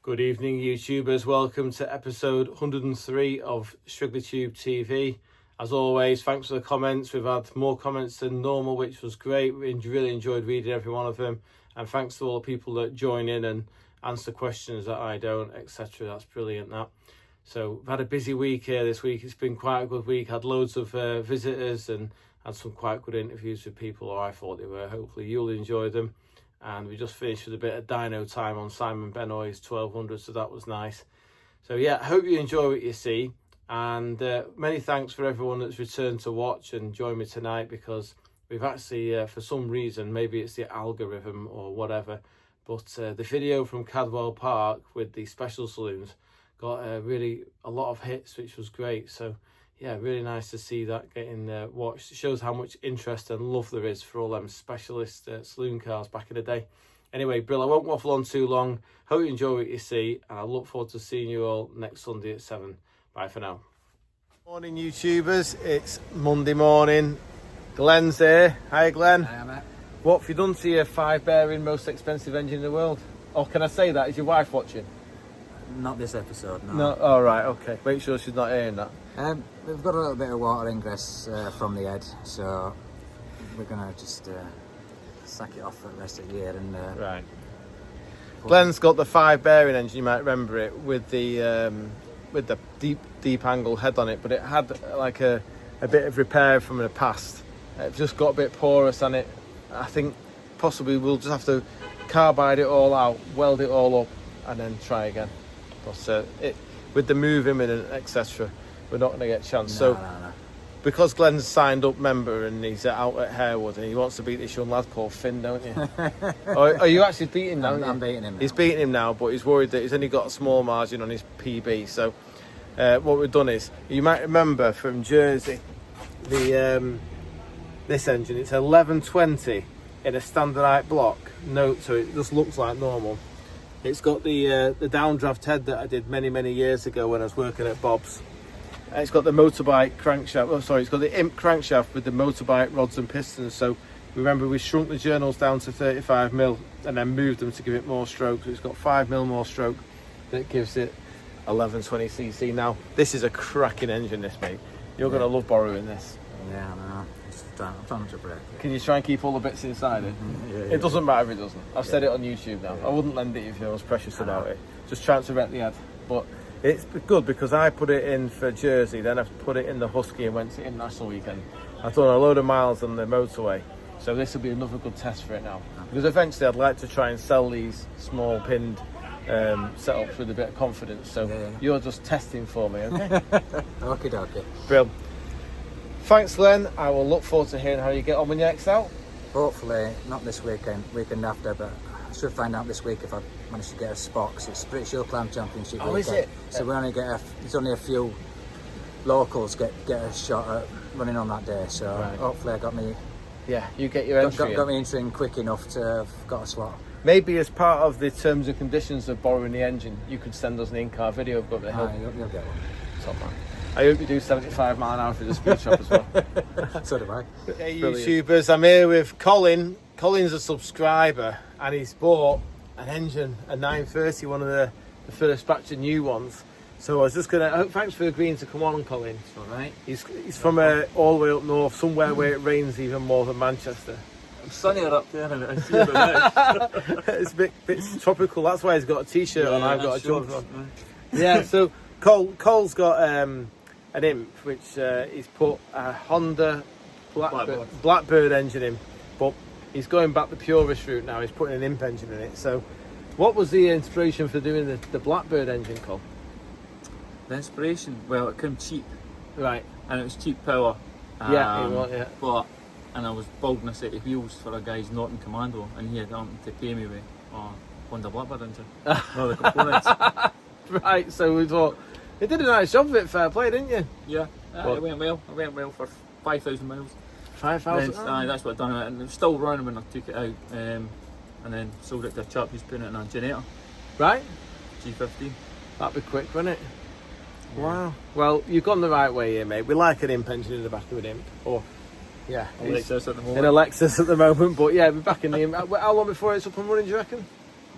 Good evening, YouTubers. Welcome to episode 103 of Shrigleytube TV. As always, thanks for the comments. We've had more comments than normal, which was great. We really enjoyed reading every one of them. And thanks to all the people that join in and answer questions that I don't, etc. That's brilliant, that. So we've had a busy week here this week. It's been quite a good week. Had loads of visitors and had some quite good interviews with people, or I thought they were. Hopefully you'll enjoy them. And we just finished with a bit of dyno time on Simon Benoit's 1200, so that was nice. So yeah, I hope you enjoy what you see, and many thanks for everyone that's returned to watch and join me tonight, because we've actually, for some reason, maybe it's the algorithm or whatever, but the video from Cadwell Park with the special saloons got really a lot of hits, which was great. So yeah, really nice to see that getting watched. It shows how much interest and love there is for all them specialist saloon cars back in the day. Anyway, Brill, I won't waffle on too long. Hope you enjoy what you see, and I look forward to seeing you all next Sunday at 7. Bye for now. Morning, YouTubers. It's Monday morning. Glenn's here. Hi, Glenn. Hi, mate. What have you done to your 5-bearing, most expensive engine in the world? Or can I say that? Is your wife watching? Not this episode, no. No? All right, okay. Make sure she's not hearing that. We've got a little bit of water ingress from the head, so we're going to just sack it off for the rest of the year. And right. Glenn's got the 5-bearing engine, you might remember it, with the deep angle head on it, but it had like a bit of repair from the past. It just got a bit porous, and I think possibly we'll just have to carbide it all out, weld it all up, and then try again. But with the moving and etc., we're not going to get a chance. No. Because Glenn's signed up member and he's out at Harewood and he wants to beat this young lad called Finn, don't you? Are you actually beating him now? I'm beating him now. He's beating him now, but he's worried that he's only got a small margin on his PB. So what we've done is, you might remember from Jersey, this engine, it's 1120 in a standard height block. Note, so it just looks like normal. It's got the downdraft head that I did many years ago when I was working at Bob's. It's got the motorbike crankshaft. Oh, sorry, it's got the imp crankshaft with the motorbike rods and pistons. So remember, we shrunk the journals down to 35mm and then moved them to give it more stroke. So it's got 5mm more stroke that gives it 1120cc. Now this is a cracking engine, this, mate. You're going to love borrowing this. Yeah, I know. I'm trying to break it. Can you try and keep all the bits inside it? Yeah, it doesn't matter if it doesn't. I've said it on YouTube now. I wouldn't lend it if I was precious about it. Just trying to wreck the head. But it's good because I put it in for Jersey, then I put it in the Husky and went to International Weekend. I've done a load of miles on the motorway, so this will be another good test for it now. Because eventually I'd like to try and sell these small pinned setups with a bit of confidence. So you're just testing for me, okay? Okay. Brilliant. Thanks, Glenn. I will look forward to hearing how you get on when you're next out. Hopefully not this weekend after, but I should find out this week if I manage to get a spot, because it's British Hill Climb Championship weekend. Is it? So we only get there's only a few locals get a shot at running on that day. So hopefully I got me. Yeah, you get your entry. Got me entry in quick enough to have got a slot. Maybe as part of the terms and conditions of borrowing the engine, you could send us an in-car video of up the hill. You'll get one. Top man. I hope you do 75 mile an hour through the speed shop as well. So do I. Hey, YouTubers, I'm here with Colin. Colin's a subscriber and he's bought an engine, a 930, one of the first batch of new ones. So I was just thanks for agreeing to come on, Colin. It's all right. He's from all the way up north, somewhere where it rains even more than Manchester. It's sunnier up there and it's here tonight. It's a bit tropical, that's why he's got a t-shirt on, I've got a jumper on. Yeah, so Cole's got an imp, which he's put a Honda Blackbird engine in, but he's going back the purist route now. He's putting an imp engine in it. So what was the inspiration for doing the Blackbird engine, Cole? The inspiration, well, it came cheap. Right. And it was cheap power. Yeah. But, and I was building a set of wheels for a guy's Norton Commando, and he had wanted to pay me with Honda Blackbird engine. All the components. Right, so we thought, you did a nice job of it, fair play, didn't you? Yeah, it went well. It went well for 5,000 miles. 5,000? That's what I done it, and it was still running when I took it out, and then sold it to a chap who's putting it in a generator. Right. G15. That'd be quick, wouldn't it? Yeah. Wow. Well, you've gone the right way here, mate. We like an imp engine in the back of an imp. Or, yeah. A Lexus at the moment. In a Lexus at the moment, but yeah, we're back in the imp. How long before it's up and running, do you reckon?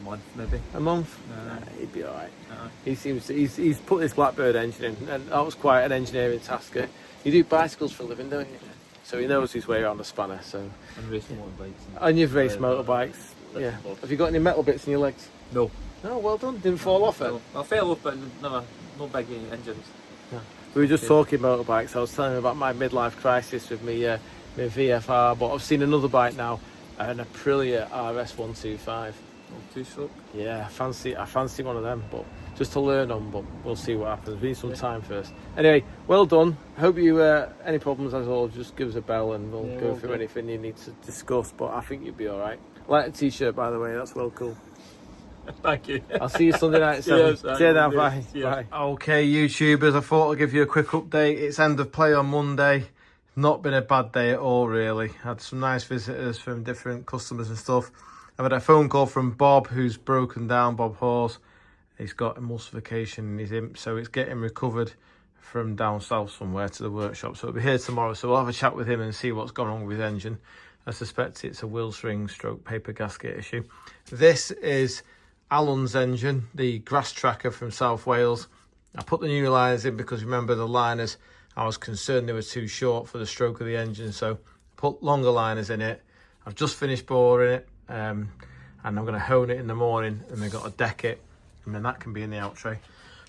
month maybe. A month? Aye. He'd be alright. Aye. He's put this Blackbird engine in, and that was quite an engineering task. You do bicycles for a living, don't you? So he knows his way around the spanner. So. And race motorbikes. And you've raced motorbikes. Yeah. Have you got any metal bits in your legs? No. No, well done. Didn't fall off it. No. I fell off, but no big injuries. No. We were just talking motorbikes. I was telling him about my midlife crisis with my VFR, but I've seen another bike now, an Aprilia RS125. Oh, 2-stroke. Yeah, I fancy one of them, but just to learn on. But we'll see what happens. We need some time first. Anyway, well done. Hope you any problems as always, just give us a bell and we'll go through anything you need to discuss. But I think you'll be all right. Like a t-shirt, by the way. That's well cool. Thank you. I'll see you Sunday night at 7. Cheers, See you now, bye. Cheers. Bye. Okay, YouTubers, I thought I'd give you a quick update. It's end of play on Monday. Not been a bad day at all, really. Had some nice visitors from different customers and stuff. I've had a phone call from Bob, who's broken down, Bob Hawes. He's got emulsification in his imp, so it's getting recovered from down south somewhere to the workshop. So it'll be here tomorrow, so we'll have a chat with him and see what's gone on with his engine. I suspect it's a wheel string stroke paper gasket issue. This is Alan's engine, the grass tracker from South Wales. I put the new liners in because remember the liners, I was concerned they were too short for the stroke of the engine, so I put longer liners in it. I've just finished boring it, and I'm going to hone it in the morning, and they've got to deck it, and then that can be in the out tray.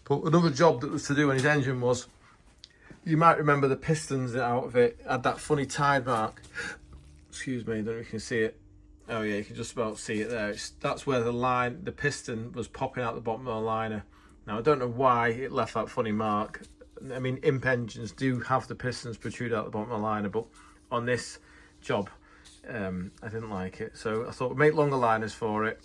But another job that was to do on his engine was, you might remember the pistons out of it had that funny tide mark. Excuse me, I don't know if you can see it. Oh yeah, you can just about see it there. That's where the piston was popping out the bottom of the liner. Now I don't know why it left that funny mark. I mean, imp engines do have the pistons protrude out the bottom of the liner, but on this job, I didn't like it. So I thought we'd make longer liners for it.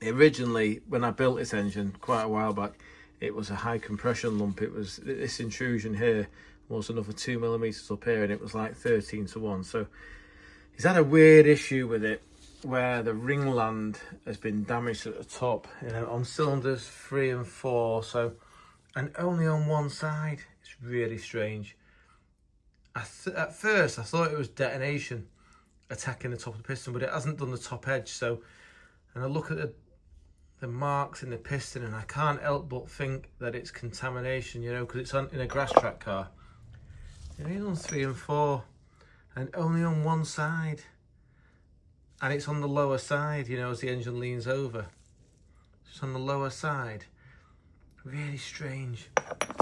Originally, when I built this engine quite a while back, it was a high compression lump. It was this intrusion here was another 2mm up here, and it was like 13:1. So he's had a weird issue with it where the ringland has been damaged at the top, you know, on cylinders 3 and 4. So, and only on one side. It's really strange. At first, I thought it was detonation attacking the top of the piston, but it hasn't done the top edge. So, and I look at the marks in the piston, and I can't help but think that it's contamination, you know, because it's in a grass track car. It is on 3 and 4, and only on one side, and it's on the lower side, you know, as the engine leans over. It's on the lower side. Really strange.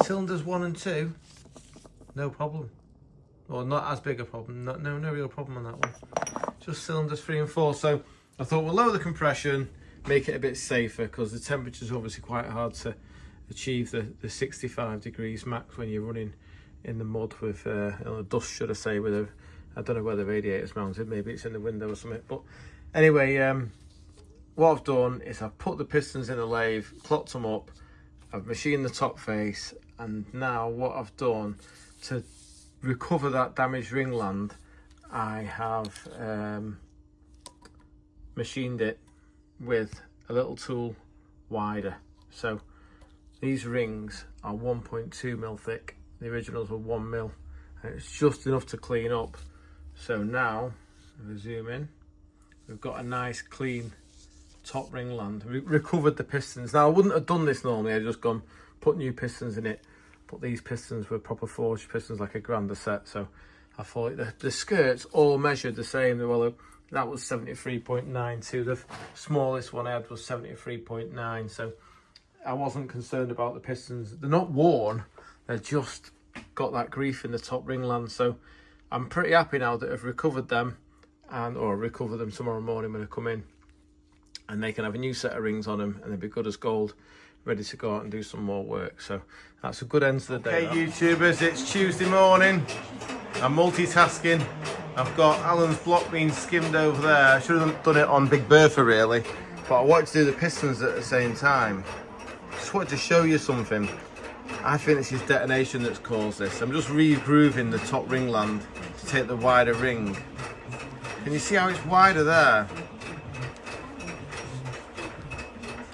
Cylinders 1 and 2, no problem, or not as big a problem. No real problem on that one. Just cylinders 3 and 4. So I thought we'll lower the compression, make it a bit safer, because the temperature's obviously quite hard to achieve the 65 degrees max when you're running in the mud with dust, should I say, with I don't know where the radiator's mounted, maybe it's in the window or something. But anyway, what I've done is I've put the pistons in a lathe, clocked them up, I've machined the top face, and now what I've done to recover that damaged ringland, I have machined it with a little tool wider. So these rings are 1.2mm thick. The originals were 1mm, and it's just enough to clean up. So now, if we zoom in, we've got a nice clean top ringland. We recovered the pistons. Now I wouldn't have done this normally, I'd just gone put new pistons in it, but these pistons were proper forged pistons, like a grander set. So I thought the skirts all measured the same. Well, that was 73.92. The smallest one I had was 73.9. So I wasn't concerned about the pistons. They're not worn, they're just got that grief in the top ringland. So I'm pretty happy now that I've recovered them, or recover them tomorrow morning when I come in, and they can have a new set of rings on them, and they'll be good as gold, ready to go out and do some more work. So that's a good end to the day. Okay, YouTubers, it's Tuesday morning. I'm multitasking. I've got Alan's block being skimmed over there. I should have done it on Big Bertha really, but I wanted to do the pistons at the same time. Just wanted to show you something. I think this is detonation that's caused this. I'm just re-grooving the top ringland to take the wider ring. Can you see how it's wider there?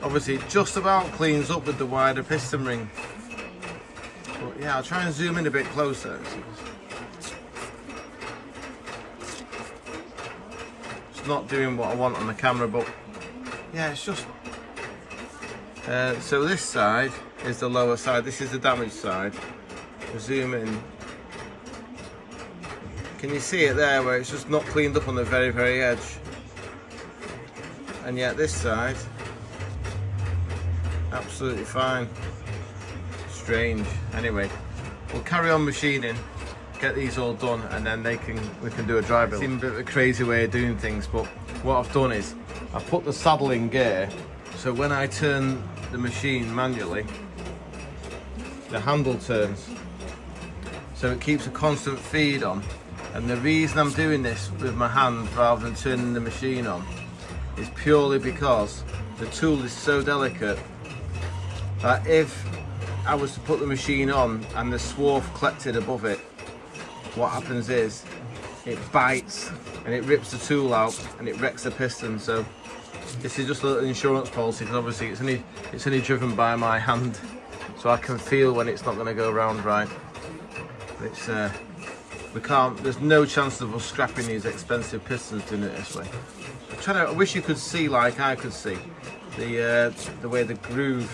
Obviously it just about cleans up with the wider piston ring. But yeah, I'll try and zoom in a bit closer. It's not doing what I want on the camera, but yeah, it's just... so this side is the lower side, this is the damaged side. We'll zoom in. Can you see it there where it's just not cleaned up on the very, very edge? And yet this side, absolutely fine. Strange. Anyway, we'll carry on machining, get these all done, and then we can do a dry build. It's even a bit of a crazy way of doing things, but what I've done is I put the saddle in gear, so when I turn the machine manually, the handle turns, so it keeps a constant feed on. And the reason I'm doing this with my hand rather than turning the machine on is purely because the tool is so delicate that if I was to put the machine on and the swarf collected above it, what happens is it bites and it rips the tool out and it wrecks the piston. So this is just a little insurance policy, because obviously it's only driven by my hand, so I can feel when it's not going to go round right. It's there's no chance of us scrapping these expensive pistons doing it this way. I wish you could see like I could see the way the groove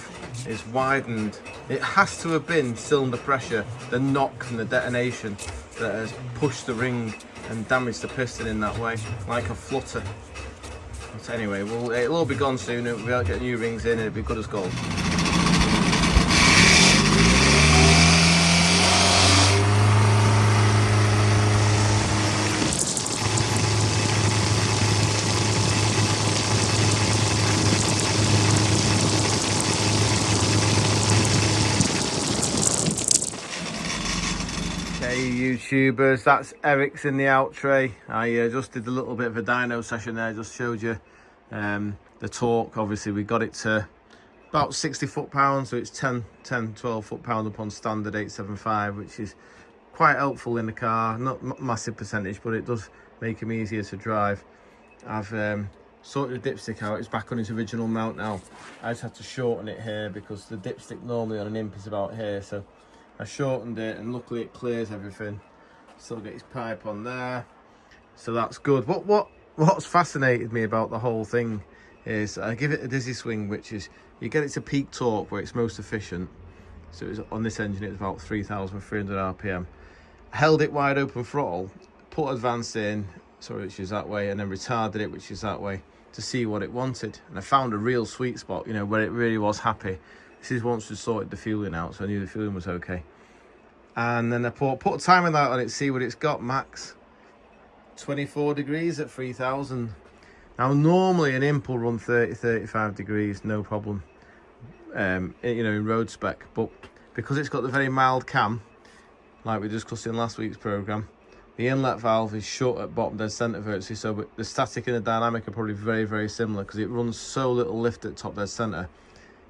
is widened. It has to have been cylinder pressure, the knock from the detonation, that has pushed the ring and damaged the piston in that way, like a flutter. But anyway, it'll all be gone soon. We'll get new rings in and it'll be good as gold. YouTubers, that's Eric's in the out tray. I just did a little bit of a dyno session there, just showed you the torque. Obviously we got it to about 60 foot-pounds, so it's 12 foot-pound upon standard 875, which is quite helpful in the car. Not massive percentage, but it does make them easier to drive. I've sorted the dipstick out, it's back on its original mount now. I just had to shorten it here because the dipstick normally on an imp is about here, so I shortened it and luckily it clears everything. Still get his pipe on there, so that's good. What's fascinated me about the whole thing is I give it a dizzy swing, which is you get it to peak torque where it's most efficient. So it's, on this engine it's about 3,300 RPM. Held it wide open throttle, put advance in, sorry, which is that way, and then retarded it, which is that way, to see what it wanted. And I found a real sweet spot, you know, where it really was happy. This is once we sorted the fueling out, so I knew the fueling was okay. And then I put a timer light on it, see what it's got max. 24 degrees at 3,000. Now normally an imp will run 30-35 degrees, no problem, you know, in road spec. But because it's got the very mild cam, like we discussed in last week's programme, the inlet valve is shut at bottom dead centre virtually, so the static and the dynamic are probably very, very similar because it runs so little lift at top dead centre.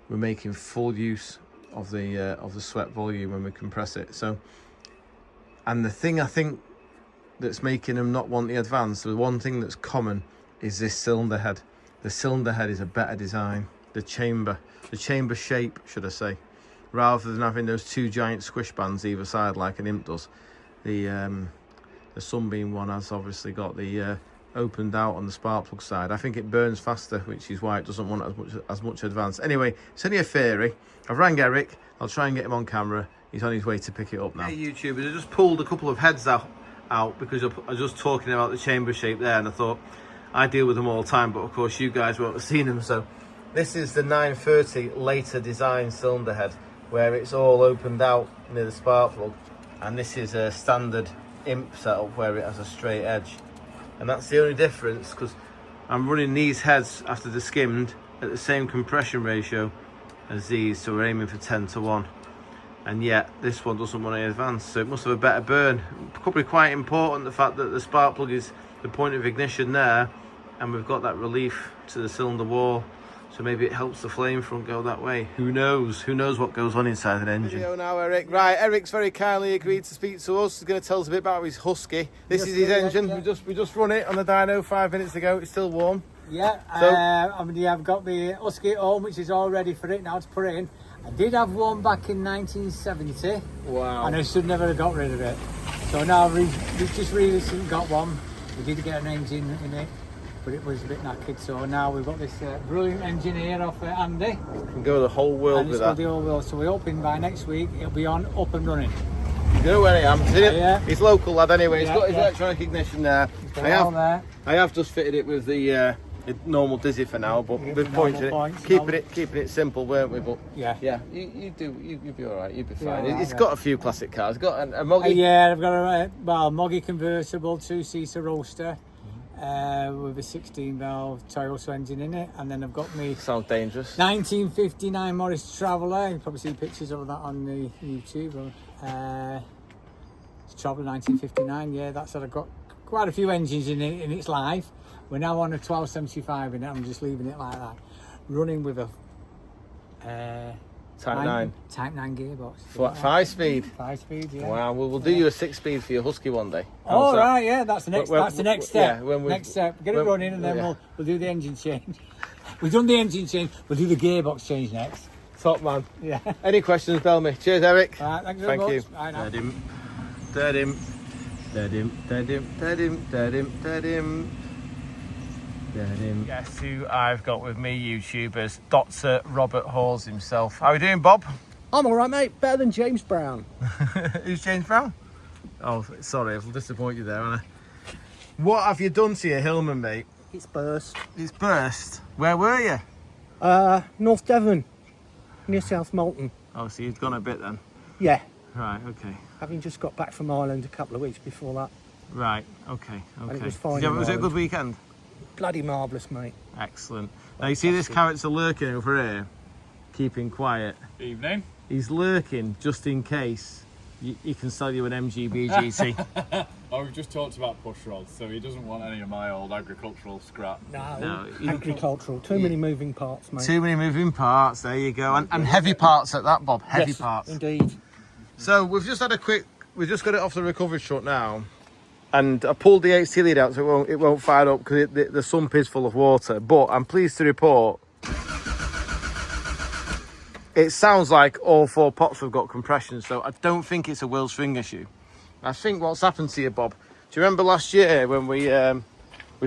We're making full use of the sweat volume when we compress it. So, and the thing I think that's making them not want the advance, the one thing that's common is this cylinder head. The cylinder head is a better design. The chamber shape, should I say, rather than having those two giant squish bands either side like an imp does. The Sunbeam one has obviously got the opened out on the spark plug side. I think it burns faster, which is why it doesn't want as much advance. Anyway, it's only a theory. I've rang Eric. I'll try and get him on camera. He's on his way to pick it up now. Hey YouTubers, I just pulled a couple of heads out because I was just talking about the chamber shape there, and I thought I deal with them all the time, but of course you guys won't have seen them. So this is the 930 later design cylinder head where it's all opened out near the spark plug, and this is a standard imp setup where it has a straight edge. And that's the only difference, because I'm running these heads after they're skimmed at the same compression ratio as these, so we're aiming for 10:1, and yet this one doesn't want any advance, so it must have a better burn. Probably quite important, the fact that the spark plug is the point of ignition there, and we've got that relief to the cylinder wall, so maybe it helps the flame front go that way. Who knows what goes on inside an engine. Video now, Eric. Right, Eric's very kindly agreed to speak to us. He's going to tell us a bit about his Husky. This is his engine. Yeah. We just run it on the dyno 5 minutes ago. It's still warm. Yeah, so, I've got the Husky at home, which is all ready for it now to put it in. I did have one back in 1970. Wow. And I should never have got rid of it. So now we've just recently got one. We did get an engine in it. but it was a bit knackered. So now we've got this brilliant engineer off Andy. You can go the whole world And with it's got that. the whole world. So we're hoping by next week it'll be on, up and running. You know where I am, see it? Yeah. He's local lad anyway. He's Yeah, got his yeah. electronic ignition there. Got it all there. I have just fitted it with the normal dizzy for now, but Yeah, we've the pointed normal it, points, keeping it simple, weren't we? But Yeah. yeah, you'll be all right. You'll be Yeah, fine. all right, It's yeah. got a few classic cars. It's got a Moggy. Yeah, I've got a Moggy convertible, 2-seater roadster with a 16-valve Toyota engine in it, and then I've got me Sounds dangerous. 1959 Morris Traveller. You probably see pictures of that on the YouTube. Traveller 1959. Yeah, that's what I've got. Quite a few engines in it in its life. We're now on a 1275 in it. I'm just leaving it like that. Running with a Type 9. Type 9 gearbox. 5-speed. 5-speed, yeah. Wow, we'll do you a 6-speed for your Husky one day. Oh How's that? right, yeah, that's the next. When- That's the next step. yeah, when we- next step. Get it when- running, and then yeah. we'll do the engine change. We've done the engine change. We'll do the gearbox change next. Top man. Yeah. Any questions, bell me. Cheers, Eric. All right, thanks very Thank much. you. Bye now. Guess who I've got with me, YouTubers, Dr. Robert Halls himself. How are you doing, Bob? I'm all right, mate. Better than James Brown. Who's James Brown? Oh, sorry, I'll disappoint you there, haven't I? What have you done to your Hillman, mate? It's burst. It's burst. Where were you? North Devon, near South Molton. Oh, so you'd gone a bit then. Yeah, Right, okay. having just got back from Ireland a couple of weeks before that. Right, okay. it was fine Yeah, in was it a good Ireland. weekend? Bloody marvellous, mate. Excellent. Now you see this character lurking over here, keeping quiet. Evening. He's lurking just in case he can sell you an MGB GT. Oh, we've just talked about push rods, so he doesn't want any of my old agricultural scrap. No, you- Agricultural. Too many moving parts, mate. Too many moving parts. There you go, and heavy parts at that, Bob. Heavy Yes, parts. Indeed. So we've just had we just got it off the recovery truck now, and I pulled the 8C lead out so it won't fire up because the sump is full of water. But I'm pleased to report it sounds like all 4 pots have got compression, so I don't think it's a wheel string issue. I think what's happened to you, Bob. Do you remember last year when we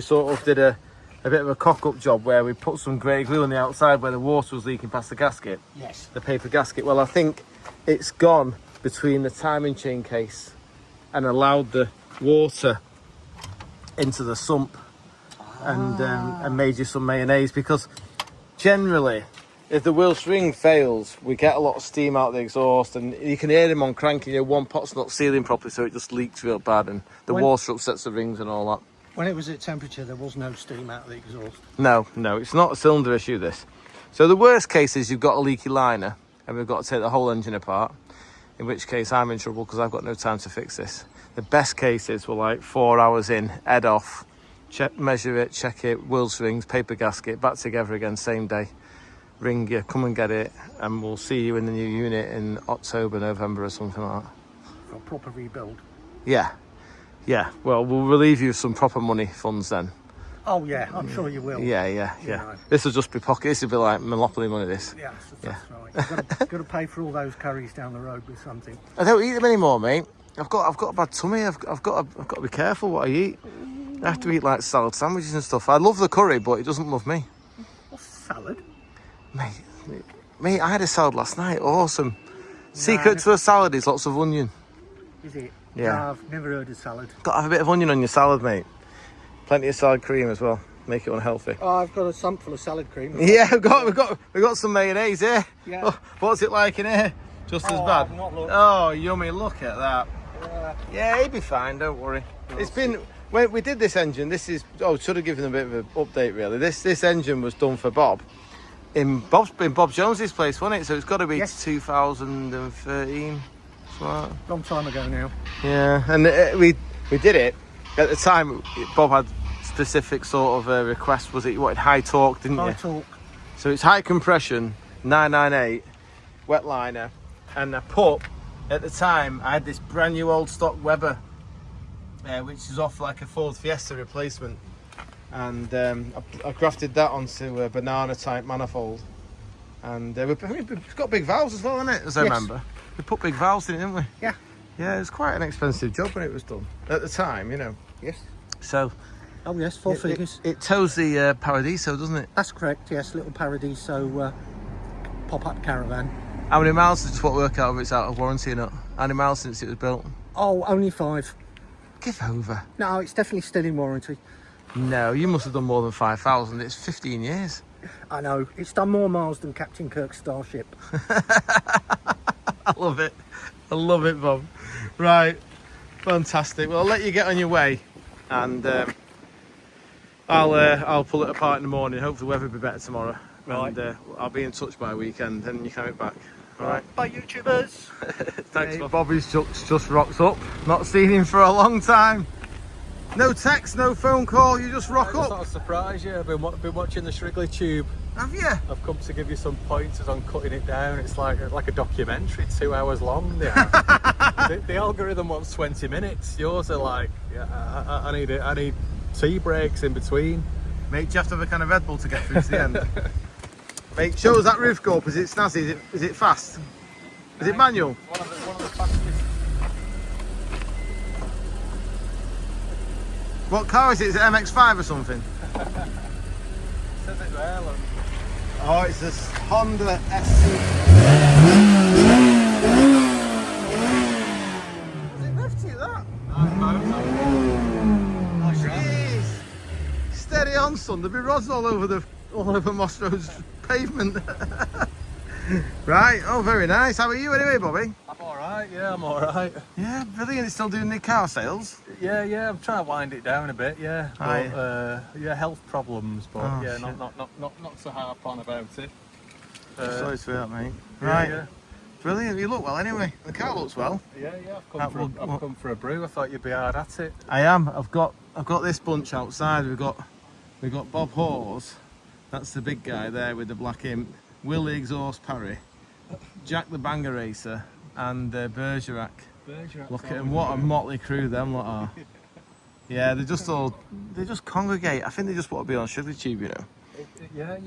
sort of did a bit of a cock-up job where we put some grey glue on the outside where the water was leaking past the gasket? Yes. The paper gasket. Well, I think it's gone between the timing chain case and allowed the water into the sump and made you some mayonnaise, because generally if the wheel string fails we get a lot of steam out of the exhaust and you can hear them on cranking. You know, one pot's not sealing properly, so it just leaks real bad, and the water upsets the rings and all that. When it was at temperature, there was no steam out of the exhaust. No, it's not a cylinder issue, this. So the worst case is you've got a leaky liner and we've got to take the whole engine apart, in which case I'm in trouble because I've got no time to fix this. The best case is we're like 4 hours in, head off, measure it, check it, wheel strings, paper gasket, back together again same day. Ring you, come and get it, and we'll see you in the new unit in October, November or something like that. For a proper rebuild. Yeah. Well, we'll relieve you of some proper money funds then. Oh, yeah, I'm sure you will. Yeah. know. This will just be pocket. This will be like Monopoly money, this. Yeah, that's right. You've got to pay for all those curries down the road with something. I don't eat them anymore, mate. I've got a bad tummy. I've got to be careful what I eat. I have to eat like salad sandwiches and stuff. I love the curry, but it doesn't love me. What's salad? Mate, I had a salad last night. Awesome. Secret to a salad is lots of onion. Is it? Yeah. No, I've never heard of salad. Got to have a bit of onion on your salad, mate. Plenty of salad cream as well. Make it unhealthy. Oh, I've got a sump full of salad cream. Yeah, we've got some mayonnaise here. Yeah. Oh, what's it like in here? Just as Oh, bad. I've not looked. Oh, yummy! Look at that. Yeah, he'll be fine. Don't worry. It's been when we did this engine. This is should have given a bit of an update really. This engine was done for Bob in Bob Jones's place, wasn't it? So it's got to be Yes. 2013. Smart. Long time ago now. Yeah, and we did it at the time. Bob had specific sort of request. Was it you wanted high torque, didn't High you? talk. So it's high compression, 998, wet liner, and I put, at the time, I had this brand new old stock Weber, which is off like a Ford Fiesta replacement, and I grafted that onto a banana type manifold, and it's got big valves as well, hasn't it? As I Yes. remember, we put big valves in it, didn't we? Yeah. Yeah, it was quite an expensive job when it was done at the time, you know. Yes. So Oh yes, four figures. It tows the Paradiso, doesn't it? That's correct. Yes, little Paradiso pop-up caravan. How many miles does what work out if it's out of warranty or not? How many miles since it was built? Oh, only 5. Give over. No, it's definitely still in warranty. No, you must have done more than 5,000. It's 15 years. I know. It's done more miles than Captain Kirk's starship. I love it. I love it, Bob. Right. Fantastic. Well, I'll let you get on your way, and I'll pull it apart in the morning. Hopefully the weather will be better tomorrow. Right. And I'll be in touch by weekend, and you can have it back. All right. Bye, YouTubers. Thanks, Bob. Bobby's just rocked up. Not seen him for a long time. No text, no phone call. You just rock It's up. not a surprise, yeah. I've been watching the Shrigleytube. Have you? I've come to give you some pointers on cutting it down. It's like a documentary, 2 hours long. Yeah. the algorithm wants 20 minutes. Yours are like, yeah, I need tea breaks in between. Mate, do you have to have a kind of Red Bull to get through to the end? Mate, show us that roof go up. Is it snazzy? Is it fast? Is it manual? One of the fastest. What car is it? Is it MX-5 or something? Says it there, look. Oh, it's a Honda SC. Is it lefty, that? Oh, Jeez. Steady on, son. There'll be rods all over Moss Road's pavement. Right. Oh, very nice. How are you anyway, Bobby? I'm alright, yeah, I'm alright. Yeah, brilliant. It's still doing the car sales. Yeah, I'm trying to wind it down a bit, yeah. Aye. But, yeah, health problems, but Oh, yeah, shit. not so harp on about it. Sorry to hear that, mate. Yeah, Right. yeah. Brilliant. You look well anyway. The car looks well. Yeah, I've That come, will- I've come for a brew. I thought you'd be hard at it. I am. I've got this bunch outside. We've got Bob Hawes. That's the big guy there with the black imp. Will the Exhaust Parry. Jack the Banger Racer and Bergerac. Look at them. What a motley crew them lot are. Yeah, they just congregate. I think they just want to be on Shrigleytube, you know. Yeah,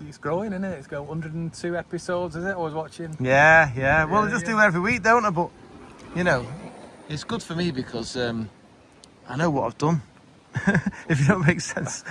it's growing, isn't it? It's got 102 episodes, is it? I was watching. Yeah. Well, they just yeah. do it every week, don't they? But you know, it's good for me because I know what I've done. If it don't make sense,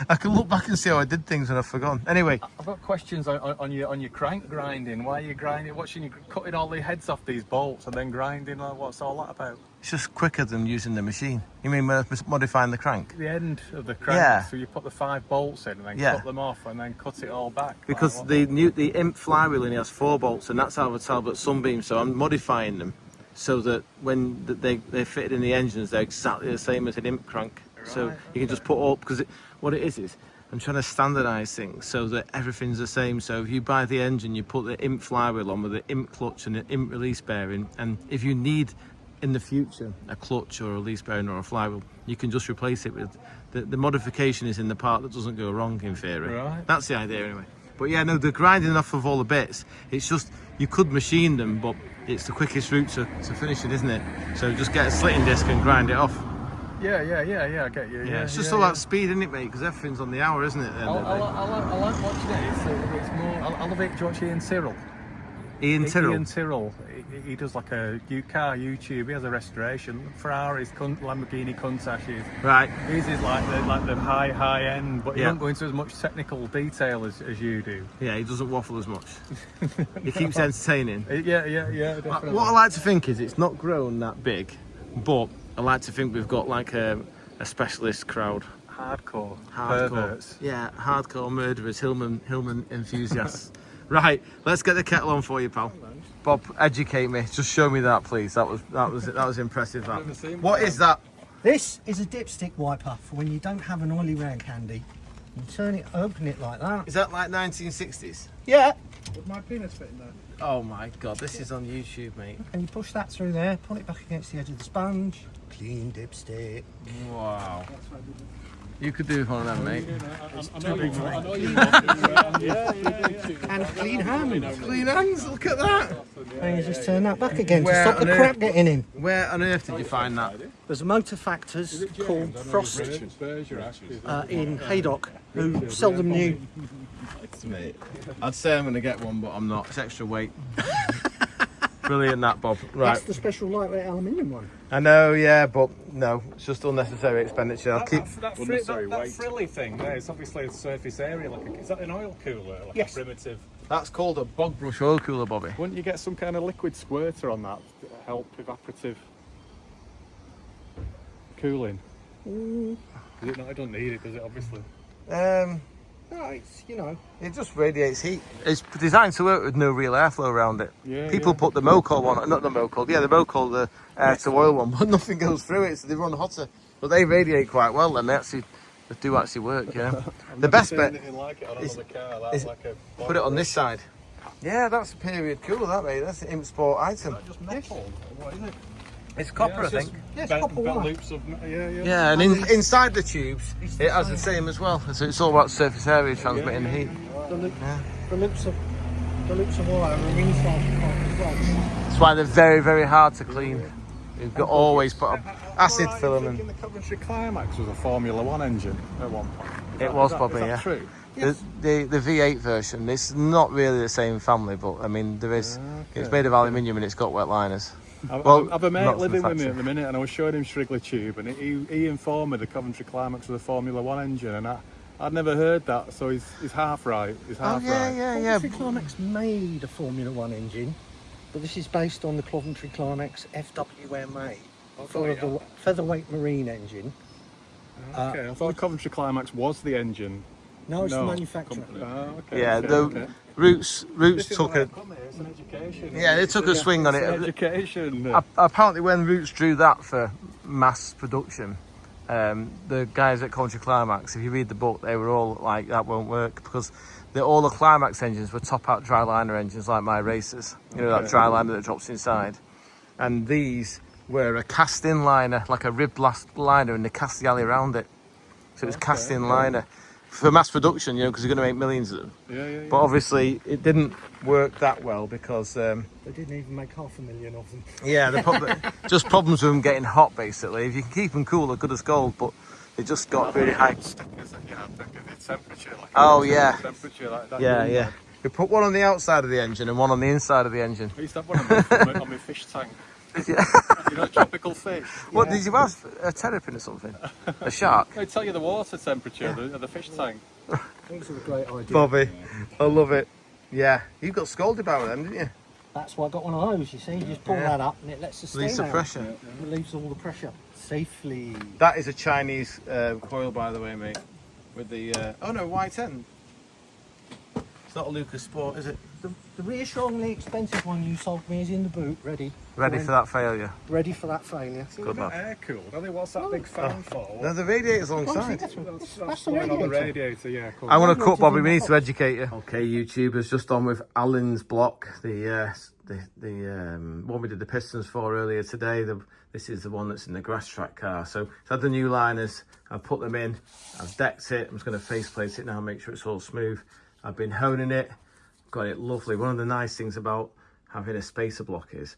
I can look back and see how I did things when I've forgotten. Anyway, I've got questions on your crank grinding. Why are you grinding? Watching you cutting all the heads off these bolts and then grinding. What's all that about? it's just quicker than using the machine. You mean modifying the crank? The end of the crank. Yeah. So you put the 5 bolts in and then Yeah. cut them off and then cut it all back. Because Like, the imp flywheel only has 4 bolts, and that's out of a Talbot Sunbeam. So I'm modifying them so that when they're fitted in the engines, they're exactly the same as an imp crank. So you can just put all, because what it is I'm trying to standardise things so that everything's the same. So if you buy the engine, you put the imp flywheel on with the imp clutch and the imp release bearing, and if you need in the future a clutch or a release bearing or a flywheel, you can just replace it with the modification is in the part that doesn't go wrong in theory. Right. That's the idea anyway. But yeah, no, the grinding off of all the bits, it's just, you could machine them, but it's the quickest route to finish it, isn't it? So just get a slitting disc and grind it off. Yeah, I get you. Yeah, it's just all about speed, isn't it, mate? Because everything's on the hour, isn't it? At the end of the day. I like watching it. It's more. I love it. Do you watch Ian Tyrrell? Ian Tyrrell. Ian Tyrrell. He does like a car YouTube. He has a restoration. Ferraris, Lamborghini Countachs. Right. His is like the high end, but he Yeah. don't go into as much technical detail as you do. Yeah, he doesn't waffle as much. He keeps entertaining. Yeah, definitely. What I like to think is it's not grown that big, but I like to think we've got like a specialist crowd. Hardcore. Hardcore. Perverts. Yeah, hardcore murderers, Hillman enthusiasts. Right, let's get the kettle on for you, pal. Bob, educate me. Just show me that, please. That was impressive. That. What is that? This is a dipstick wiper for when you don't have an oily rag handy. You turn it, open it like that. Is that like 1960s? Yeah. Would my penis fit in there? Oh my god, this is on YouTube, mate. And you push that through there, pull it back against the edge of the sponge. Clean dipstick. Wow. You could do one of them, mate. And clean hands. Clean hands, look at that. And you just turn that back again Where to stop on the earth- crap getting in. Where on earth did you find that? There's a motor factors called Frost in Haydock who sell them new. Mate, I'd say I'm going to get one, but I'm not. It's extra weight. Brilliant that, Bob. Right. That's the special lightweight aluminium one. I know, yeah, but no, it's just unnecessary expenditure. I'll keep... That frilly thing there is obviously a surface area. Is that an oil cooler? Like Yes. a primitive. That's called a bog brush oil cooler, Bobby. Wouldn't you get some kind of liquid squirter on that to help evaporative cooling? Is it not? I don't need it, does it? Obviously. No, it's, you know. It just radiates heat. It's designed to work with no real airflow around it. Yeah, People put the Mocol one, not the Mocol, yeah, the Mocol, the air to oil one, but nothing goes through it, so they run hotter. But they radiate quite well, then they do actually work, yeah. The best bet like it on is- another car. is That's like a put it on this side. Yeah, that's a period cooler, that mate. That's an import item. just metal. What is it? It's copper, I think. Yes, Bent copper wire. loops of yeah. Yeah, and inside the tubes, it has the same as well. So it's all about surface area transmitting heat. The loops of wire are inside the car as well. That's why they're very, very hard to clean. You've got always put a acid film in in. the Coventry Climax was a Formula 1 engine at one point. It was probably, is that yeah. True. The V8 version, it's not really the same family, but I mean, there is. It's made of aluminium and it's got wet liners. I've a mate not from living the with me factory. at the minute, and I was showing him Shrigleytube, and he informed me the Coventry Climax was a Formula 1 engine, and I'd never heard that, so he's half right. He's half right. yeah. Coventry Climax made a Formula 1 engine, but this is based on the Coventry Climax FWMA, featherweight marine engine. Okay, I thought Coventry Climax was the engine. No, it's the manufacturer. Company. Oh, okay. Yeah, okay, the okay. Roots This is took why a. I've come here, it's an education. Yeah, they took a swing on It's an it. education. Apparently, when Roots drew that for mass production, the guys at Coventry Climax, if you read the book, they were all like, that won't work, because all the Climax engines were top-out dry liner engines like my racers. You know, that dry liner that drops inside. And these were a cast-in liner, like a ribbed liner, and they cast the alley around it. So it was cast-in liner. For mass production, you know, because you're going to make millions of them. Yeah. But obviously, it didn't work that well because... They didn't even make 500,000 of them. yeah, just problems with them getting hot, basically. If you can keep them cool, they're good as gold, but they just got really high. Stickers that you have to give it temperature. Like Oh, yeah. Temperature like that. Yeah. We put one on the outside of the engine and one on the inside of the engine. I used to have one on my fish tank. You know, tropical fish. What, did you have a terrapin or something? A shark? They tell you the water temperature of the fish tank. Things are a great idea. Bobby, I love it. Yeah, you got scolded about them, didn't you? That's why I got one of those, you see. You just pull that up and it lets the steam Release the out. pressure. It relieves all the pressure safely. That is a Chinese coil, by the way, mate. With the oh no, white end. It's not a Lucas Sport, is it? The reassuringly expensive one you sold me is in the boot, ready. Ready for that failure. Ready for that failure. Good man. Air cooled. I think what's that big fan for? No, the radiator's alongside. That's That's the blowing on the radiator. radiator. Yeah. Cool. I want to cut, Bobby. We need to educate you. Okay, YouTubers, just on with Alan's block. The one we did the pistons for earlier today. This is the one that's in the grass track car. So it's had the new liners. I've put them in. I've decked it. I'm just going to faceplate it now, make sure it's all smooth. I've been honing it. Got it lovely. One of the nice things about having a spacer block is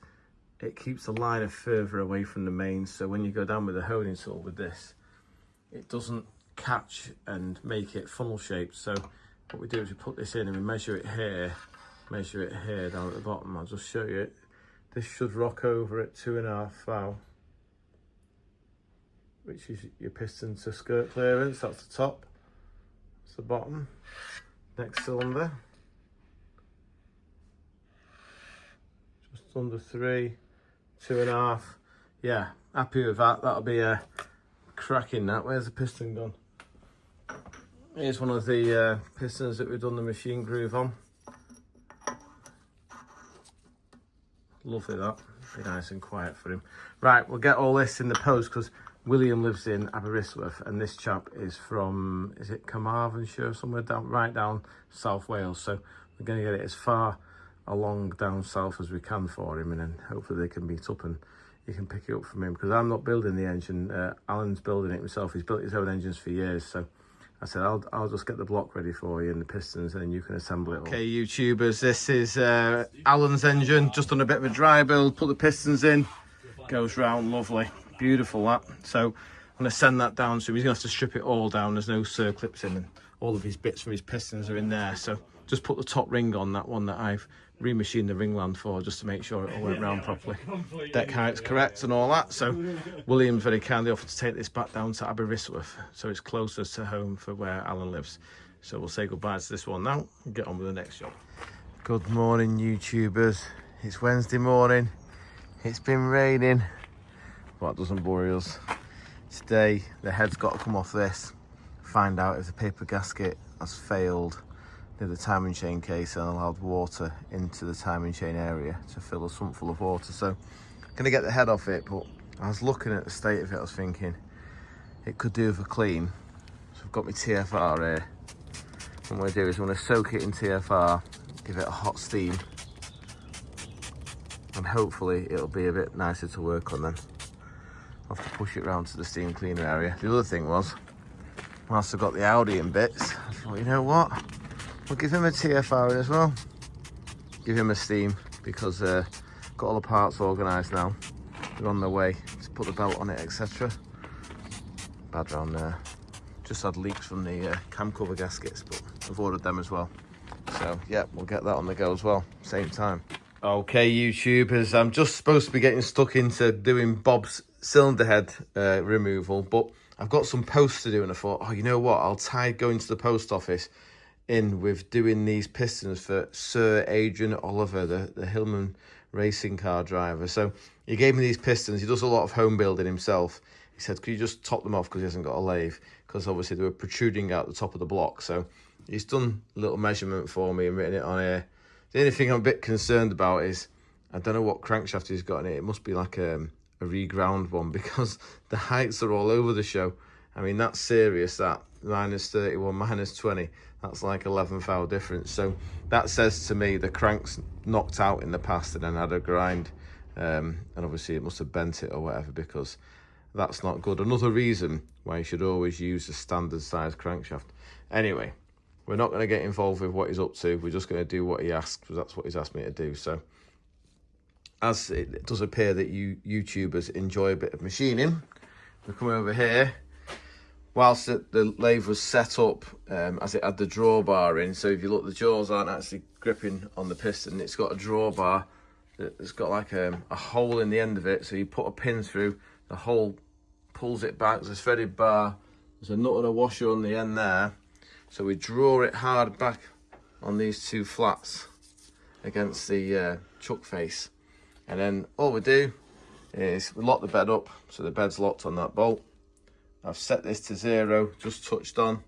it keeps the liner further away from the main. So when you go down with the honing tool with this, it doesn't catch and make it funnel shaped. So what we do is we put this in and we measure it here down at the bottom. I'll just show you it. This should rock over at 2.5 thou, which is your piston to skirt clearance. That's the top, that's the bottom. Next cylinder, just under 3, 2.5. Yeah, happy with that. That'll be a cracking that. Where's the piston gone? Here's one of the pistons that we've done the machine groove on. Lovely that. Be nice and quiet for him. Right, we'll get all this in the post because William lives in Aberystwyth and this chap is from, is it Carmarthenshire, somewhere right down South Wales. So we're going to get it as far along down south as we can for him, and then hopefully they can meet up and you can pick it up from him, because I'm not building the engine. Alan's building it himself. He's built his own engines for years, so I said I'll just get the block ready for you and the pistons, and then you can assemble it all. Okay, YouTubers, this is Alan's engine, just on a bit of a dry build. Put the pistons in, goes round, lovely, beautiful that. So I'm going to send that down to him. He's going to have to strip it all down. There's no circlips in, and all of his bits from his pistons are in there. So just put the top ring on that one that I've remachined the ringland for, just to make sure it all went round properly. Deck height's correct and all that. So William very kindly offered to take this back down to Aberystwyth, so it's closer to home for where Alan lives. So we'll say goodbye to this one now and get on with the next job. Good morning, YouTubers. It's Wednesday morning. It's been raining, but it doesn't worry us. Today the head's got to come off this, find out if the paper gasket has failed near the timing chain case and allowed water into the timing chain area to fill a sump full of water. So I'm gonna get the head off it, but I was looking at the state of it, I was thinking it could do with a clean. So I've got my TFR here. What I'm gonna do is I'm gonna soak it in TFR, give it a hot steam, and hopefully it'll be a bit nicer to work on then. I'll have to push it round to the steam cleaner area. The other thing was, whilst I've got the Audi in bits, I thought, you know what? We'll give him a TFR as well. Give him a steam, because got all the parts organised now. They're on their way to put the belt on it, etc. Bad round there. Just had leaks from the cam cover gaskets, but I've ordered them as well. So yeah, we'll get that on the go as well, same time. Okay, YouTubers, I'm just supposed to be getting stuck into doing Bob's cylinder head removal, but I've got some posts to do, and I thought, oh, you know what, I'll tie going to the post office in with doing these pistons for Sir Adrian Oliver, the Hillman racing car driver. So he gave me these pistons. He does a lot of home building himself. He said, could you just top them off, because he hasn't got a lathe, because obviously they were protruding out the top of the block. So he's done a little measurement for me and written it on here. The only thing I'm a bit concerned about is, I don't know what crankshaft he's got in it. It must be like a reground one, because the heights are all over the show. I mean, that's serious, that. Minus 31, minus 20. That's like 11 foul difference. So that says to me the crank's knocked out in the past and then had a grind. And obviously it must have bent it or whatever, because that's not good. Another reason why you should always use a standard size crankshaft. Anyway, we're not going to get involved with what he's up to. We're just going to do what he asks, because that's what he's asked me to do. So as it does appear that you YouTubers enjoy a bit of machining, we come over here. Whilst the lathe was set up, as it had the drawbar in, so if you look, the jaws aren't actually gripping on the piston. It's got a drawbar that's got like a hole in the end of it, so you put a pin through, the hole pulls it back. There's a threaded bar, there's a nut and a washer on the end there, so we draw it hard back on these two flats against the chuck face, and then all we do is we lock the bed up, so the bed's locked on that bolt. I've set this to 0, just touched on.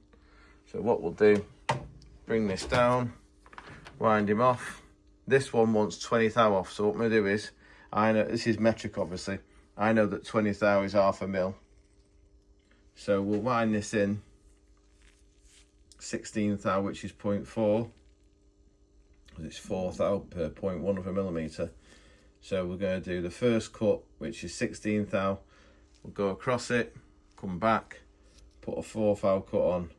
So what we'll do, bring this down, wind him off. This one wants 20 thou off, so what I'm going to do is, I know this is metric obviously, I know that 20 thou is half a mil. So we'll wind this in 16 thou, which is 0.4. It's 4 thou per 0.1 of a millimetre. So we're going to do the first cut, which is 16 thou. We'll go across it, come back, put a 4 thou cut on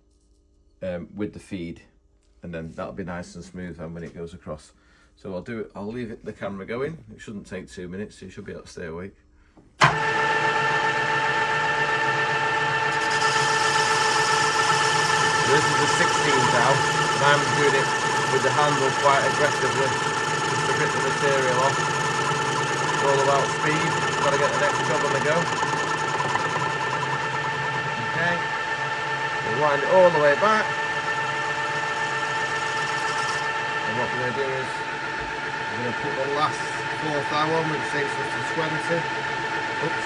with the feed, and then that'll be nice and smooth then when it goes across. So I'll do it, I'll leave the camera going. It shouldn't take 2 minutes, so you should be able to stay awake. This is the 16 thou, and I'm doing it with the handle quite aggressively, just to rip the material off. It's all about speed, got to get the next job on the go. Okay, we'll wind it all the way back, and what we're going to do is we're going to put the last 4 thou on, which takes us to 20. Oops.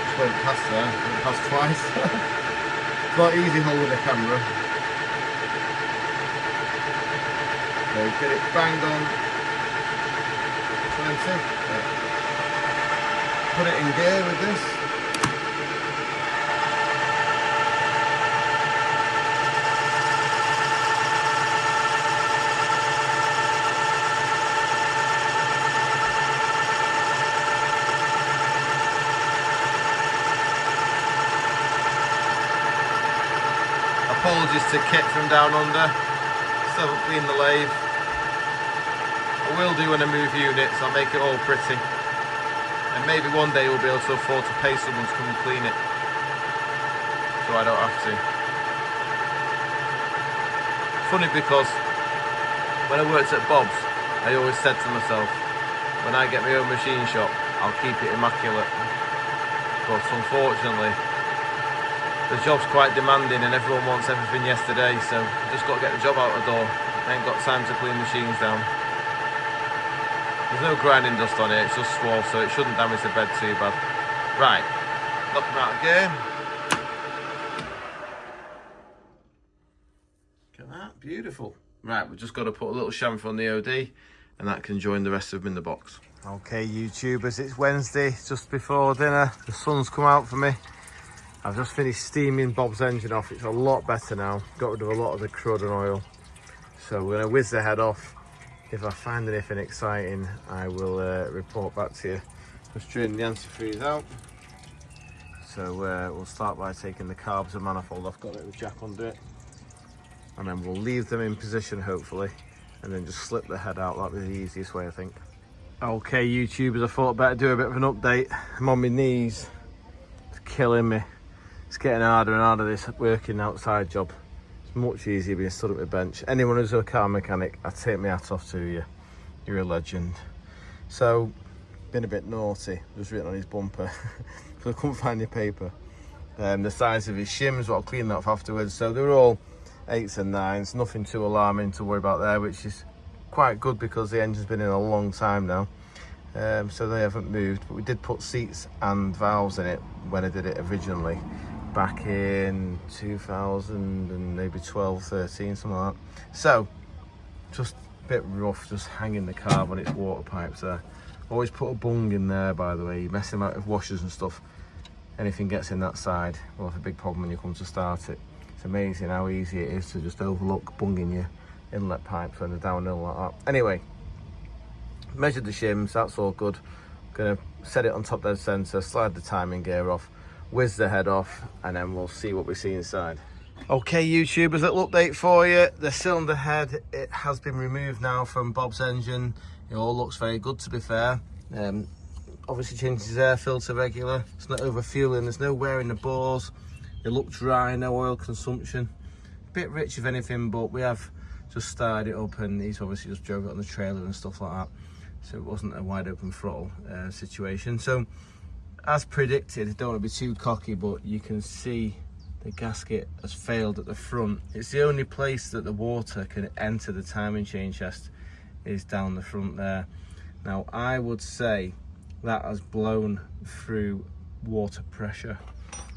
Just went past there, went past twice. It's not easy holding the camera. So get it banged on 20. Put it in gear with this. Apologies to Kit from down under. Still haven't cleaned the lathe. I will do when I move units. I'll make it all pretty. And maybe one day we'll be able to afford to pay someone to come and clean it, so I don't have to. funny because when I worked at Bob's, I always said to myself, when I get my own machine shop, I'll keep it immaculate. But unfortunately, the job's quite demanding and everyone wants everything yesterday, so I've just got to get the job out the door. I ain't got time to clean machines down. There's no grinding dust on it, it's just swell, so it shouldn't damage the bed too bad. Right, knock them out again. Look at that, beautiful. Right, we've just got to put a little chamfer on the OD and that can join the rest of them in the box. Okay, YouTubers, it's Wednesday, just before dinner. The sun's come out for me. I've just finished steaming Bob's engine off. It's a lot better now. Got rid of a lot of the crud and oil. So we're going to whiz the head off. If I find anything exciting, I will report back to you. Just drain the antifreeze out. So we'll start by taking the carbs and manifold off. Got a little jack under it. And then we'll leave them in position, hopefully. And then just slip the head out. That'll be the easiest way, I think. Okay, YouTubers, I thought I'd better do a bit of an update. I'm on my knees. It's killing me. It's getting harder and harder, this working outside job. It's much easier being stood at my bench. Anyone who's a car mechanic, I take my hat off to you. You're a legend. So, been a bit naughty. Just written on his bumper because I couldn't find the paper. The size of his shims, what I'll clean that off afterwards. So they were all 8s and 9s, nothing too alarming to worry about there, which is quite good because the engine's been in a long time now. So they haven't moved, but we did put seats and valves in it when I did it originally. Back in 2000 and maybe 12, 13, something like that. So, just a bit rough, just hanging the carb on its water pipes there. Always put a bung in there, by the way. You mess them out with washers and stuff. Anything gets in that side, we'll have a big problem when you come to start it. It's amazing how easy it is to just overlook bunging your inlet pipes when they're downhill like that. Anyway, measured the shims, that's all good. Gonna set it on top dead center, slide the timing gear off, whiz the head off, and then we'll see what we see inside. Okay, YouTubers, little update for you. The cylinder head, it has been removed now from Bob's engine. It all looks very good, to be fair. Obviously changed his air filter regular. It's not overfueling, there's no wear in the bores. It looked dry, no oil consumption. Bit rich if anything, but we have just started it up and he's obviously just drove it on the trailer and stuff like that. So it wasn't a wide open throttle situation. So, as predicted, I don't want to be too cocky, but you can see the gasket has failed at the front. It's the only place that the water can enter the timing chain chest is down the front there. Now, I would say that has blown through water pressure.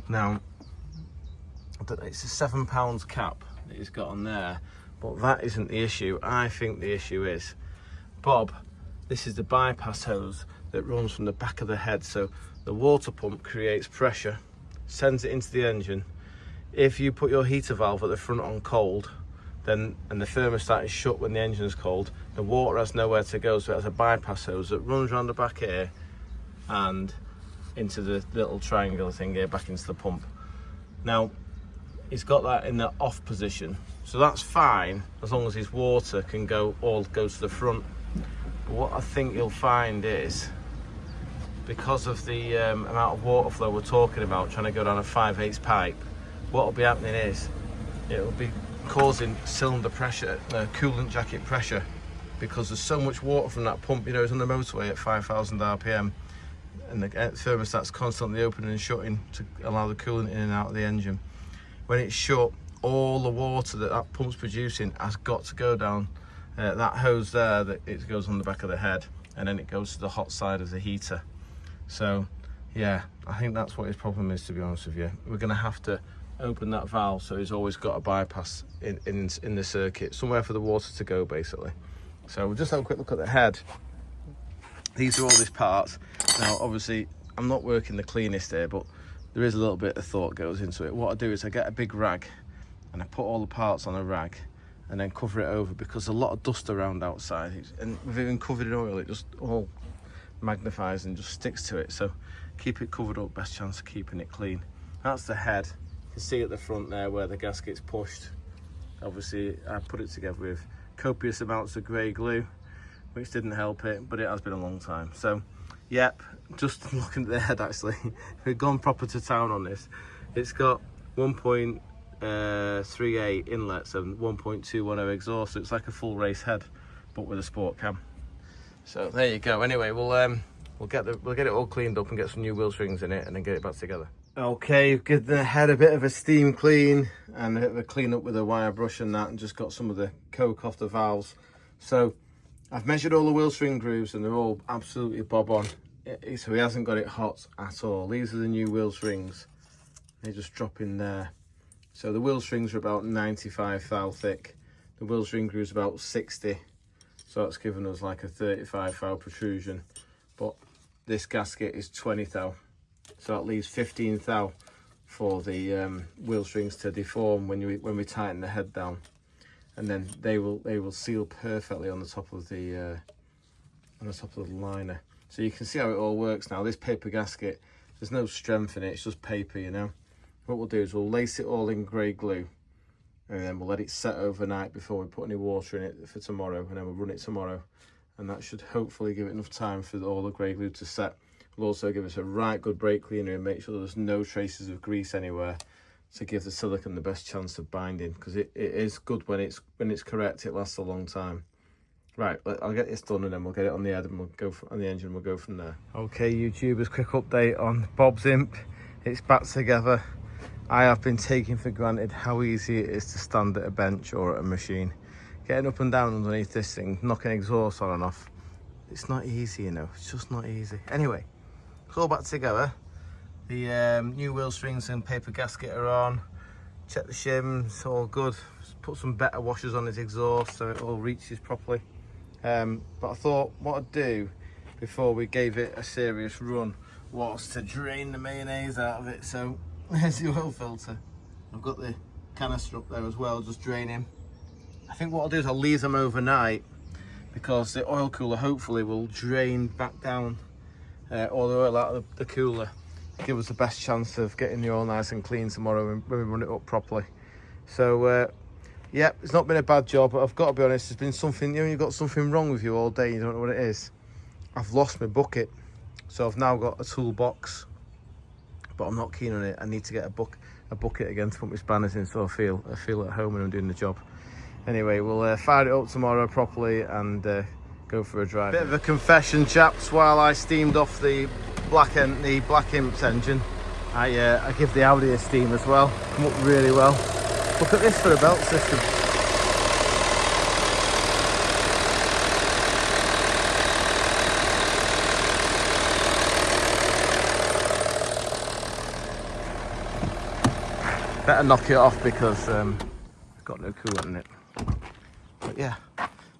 Now, I don't know, it's a £7 cap that he's got on there, but that isn't the issue. I think the issue is, Bob, this is the bypass hose that runs from the back of the head, so the water pump creates pressure, sends it into the engine. If you put your heater valve at the front on cold, then and the thermostat is shut when the engine is cold, the water has nowhere to go, so it has a bypass hose that runs around the back here and into the little triangular thing here back into the pump. Now, he's got that in the off position, so that's fine as long as his water can go all go to the front. But what I think you'll find is, because of the amount of water flow we're talking about, trying to go down a 5/8 pipe, what will be happening is it will be causing cylinder pressure, coolant jacket pressure, because there's so much water from that pump. You know, it's on the motorway at 5,000 RPM, and the thermostat's constantly opening and shutting to allow the coolant in and out of the engine. When it's shut, all the water that pump's producing has got to go down that hose there, that it goes on the back of the head, and then it goes to the hot side of the heater. So yeah, I think that's what his problem is, to be honest with you. We're going to have to open that valve so he's always got a bypass in the circuit, somewhere for the water to go, basically. So we'll just have a quick look at the head. These are all his parts. Now, obviously, I'm not working the cleanest here, but there is a little bit of thought goes into it. What I do is I get a big rag and I put all the parts on a rag and then cover it over, because there's a lot of dust around outside, and with it covered in oil, it just all magnifies and just sticks to it. So keep it covered up, best chance of keeping it clean. That's the head. You can see at the front there where the gasket's pushed. Obviously, I put it together with copious amounts of grey glue, which didn't help it, but it has been a long time. So yep, just looking at the head, actually, we've gone proper to town on this. It's got 1.8 3A inlets and 1.210 exhaust. So it's like a full race head, but with a sport cam. So there you go. Anyway, we'll get it all cleaned up and get some new wheel strings in it, and then get it back together. Okay, give the head a bit of a steam clean and a bit of a clean up with a wire brush and that, and just got some of the coke off the valves. So I've measured all the wheel string grooves and they're all absolutely bob on. So he hasn't got it hot at all. These are the new wheel strings. They just drop in there. So the wheel strings are about 95 thou thick. The wheel string groove's about 60. So that's given us like a 35 thou protrusion. But this gasket is 20 thou. So that leaves 15 thou for the wheel strings to deform when we tighten the head down, and then they will seal perfectly on the top of the liner. So you can see how it all works now. This paper gasket, there's no strength in it, it's just paper, you know. What we'll do is we'll lace it all in grey glue, and then we'll let it set overnight before we put any water in it for tomorrow, and then we'll run it tomorrow, and that should hopefully give it enough time for all the grey glue to set. Will also give us a right good brake cleaner and make sure there's no traces of grease anywhere, to give the silicone the best chance of binding, because it is good when it's correct. It lasts a long time. Right, I'll get this done and then we'll get it on the head and we'll go on the engine. We'll go from there. Okay, YouTubers, quick update on Bob's Imp. It's back together. I have been taking for granted how easy it is to stand at a bench or at a machine. Getting up and down underneath this thing, knocking exhaust on and off. It's not easy, you know. It's just not easy. Anyway, it's all back together. The new wheel strings and paper gasket are on. Check the shims, all good. Just put some better washers on its exhaust so it all reaches properly. But I thought what I'd do before we gave it a serious run was to drain the mayonnaise out of it. So there's the oil filter. I've got the canister up there as well, just draining. I think what I'll do is I'll leave them overnight, because the oil cooler hopefully will drain back down all the oil out of the cooler. Give us the best chance of getting the oil nice and clean tomorrow when we run it up properly. So yeah, it's not been a bad job, but I've got to be honest, there's been something, you know, you've got something wrong with you all day, you don't know what it is. I've lost my bucket, so I've now got a toolbox, but I'm not keen on it. I need to get a bucket again to put my spanners in, so I feel at home when I'm doing the job. Anyway, we'll fire it up tomorrow properly and go for a drive. Bit of a confession, chaps. While I steamed off the Black Imp's engine, I give the Audi a steam as well. Come up really well. Look at this for a belt system. Better knock it off because it's got no coolant in it. But yeah,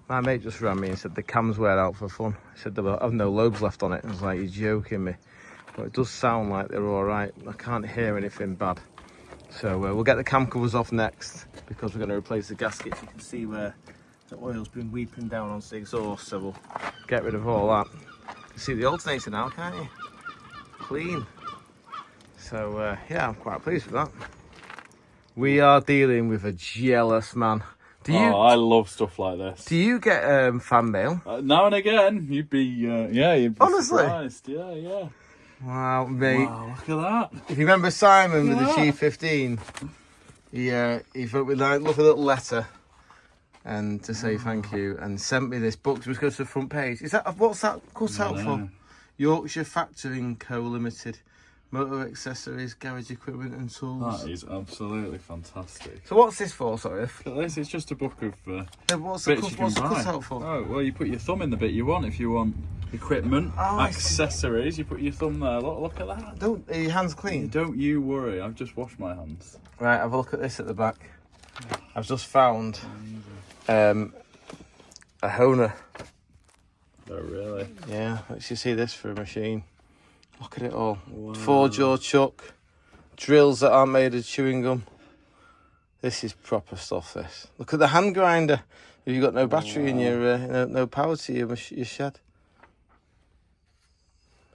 my mate just ran me and said the cams wear out for fun. He said I've no lobes left on it. I was like, you're joking me. But it does sound like they're all right. I can't hear anything bad. So we'll get the cam covers off next, because we're going to replace the gaskets. You can see where the oil's been weeping down onto the exhaust, so we'll get rid of all that. You can see the alternator now, can't you? Clean. So yeah, I'm quite pleased with that. We are dealing with a jealous man. I love stuff like this. Do you get fan mail? Now and again, you'd be Honestly? surprised. Yeah. Wow, mate. Wow, look at that. If you remember Simon with the G15, he wrote me like a little letter and to say thank you, and sent me this book which goes to the front page. What's that cut out for? Yorkshire Factoring Co Limited. Motor accessories, garage equipment and tools. That is absolutely fantastic. So what's this for, sorry? This is just a book of what's the bits you can buy. cut out for? Oh, well, you put your thumb in the bit you want. If you want equipment, accessories, you put your thumb there. Look at that. Are your hands clean? Don't you worry, I've just washed my hands. Right, have a look at this at the back. I've just found a Honer. Oh, really? Yeah, let's you see this for a machine. Look at it all. Wow. 4-jaw chuck, drills that aren't made of chewing gum. This is proper stuff, this. Look at the hand grinder. Have you got no battery in your, no power to your shed?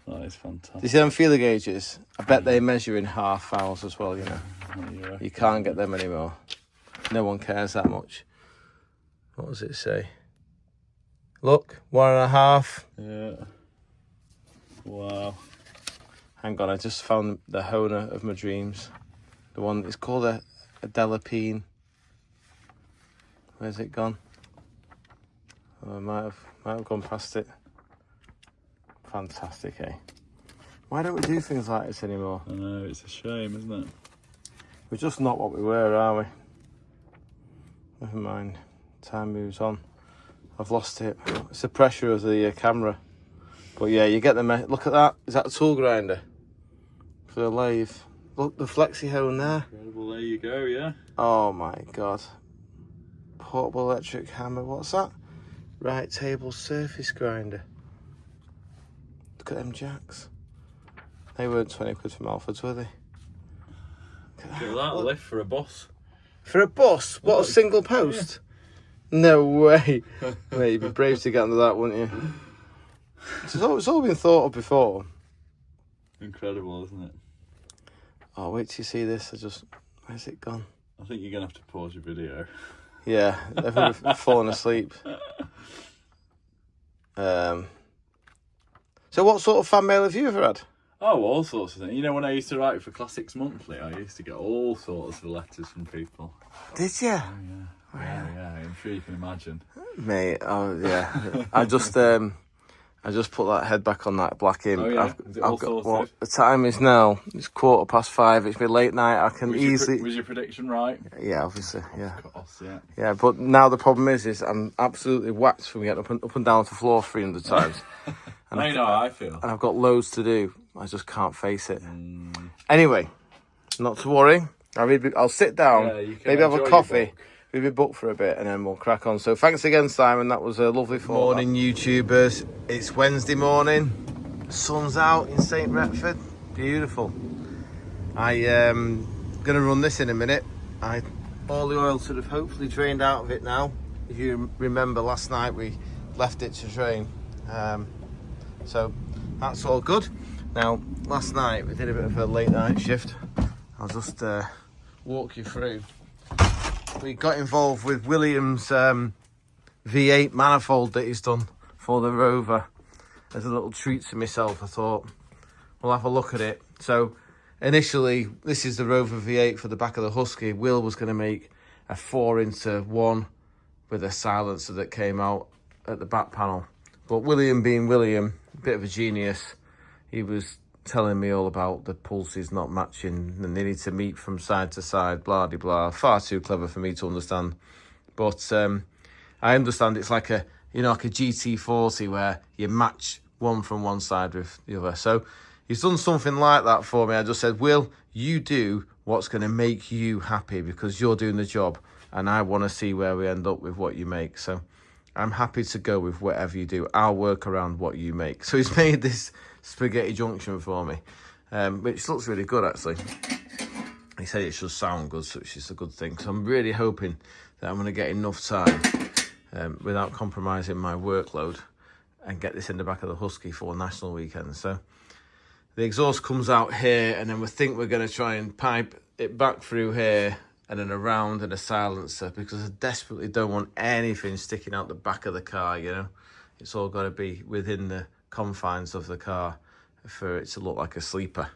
That is fantastic. Do you see them feeler gauges? I bet they measure in half hours as well, you know. Yeah. You can't get them anymore. No one cares that much. What does it say? Look, 1.5. Yeah. Wow. Hang on, I just found the Honer of my dreams. The one, it's called a a Delapine. Where's it gone? Oh, I might have gone past it. Fantastic, eh? Why don't we do things like this anymore? I know, it's a shame, isn't it? We're just not what we were, are we? Never mind. Time moves on. I've lost it. It's the pressure of the camera. But yeah, you get the look at that. Is that a tool grinder for the lathe? Look, the flexi hone there. Incredible, there you go, yeah. Oh my god. Portable electric hammer. What's that? Right table surface grinder. Look at them jacks. They weren't 20 quid from Alfred's, were they? Look at that lift for a bus. For a bus? What, a single post? Yeah. No way. Mate, you'd be brave to get under that, wouldn't you? It's all been thought of before. Incredible, isn't it? Oh, wait till you see this. Where's it gone? I think you're going to have to pause your video. Yeah, everyone's fallen asleep. So what sort of fan mail have you ever had? Oh, all sorts of things. You know, when I used to write for Classics Monthly, I used to get all sorts of letters from people. Did you? Oh, yeah. Yeah, I'm sure you can imagine. Mate, oh yeah. I just put that head back on that black imp. Oh, yeah. Is it all I've got sorted? what the time is now. It's 5:15. It's been late night. I can easily. Was your prediction right? Yeah, obviously, yeah. Of course, yeah. Yeah, but now the problem is I'm absolutely whacked from getting up and down to the floor 300 times. And I know how I feel. And I've got loads to do. I just can't face it. Anyway, not to worry. I'll sit down, maybe have a coffee, read a book for a bit, and then we'll crack on. So thanks again, Simon. That was a lovely morning, YouTubers. It's Wednesday morning. The sun's out in St. Retford. Beautiful. I am going to run this in a minute. All the oil sort of hopefully drained out of it now. If you remember last night, we left it to drain. So that's all good. Now, last night we did a bit of a late night shift. I'll just walk you through. We got involved with William's V8 manifold that he's done for the Rover. As a little treat to myself, I thought we'll have a look at it. So initially, this is the Rover V8 for the back of the Husky. Will was going to make a 4-into-1 with a silencer that came out at the back panel. But William, being William, a bit of a genius, he was telling me all about the pulses not matching and they need to meet from side to side, blah, blah, blah. Far too clever for me to understand. But I understand it's like a GT40 where you match one from one side with the other. So he's done something like that for me. I just said, Will, you do what's going to make you happy because you're doing the job and I want to see where we end up with what you make. So I'm happy to go with whatever you do. I'll work around what you make. So he's made this spaghetti junction for me, which looks really good, actually. He said it should sound good, which is a good thing. So I'm really hoping that I'm going to get enough time without compromising my workload and get this in the back of the Husky for National Weekend. So the exhaust comes out here, and then we think we're going to try and pipe it back through here and then around in a silencer because I desperately don't want anything sticking out the back of the car, you know. It's all got to be within the confines of the car for it to look like a sleeper.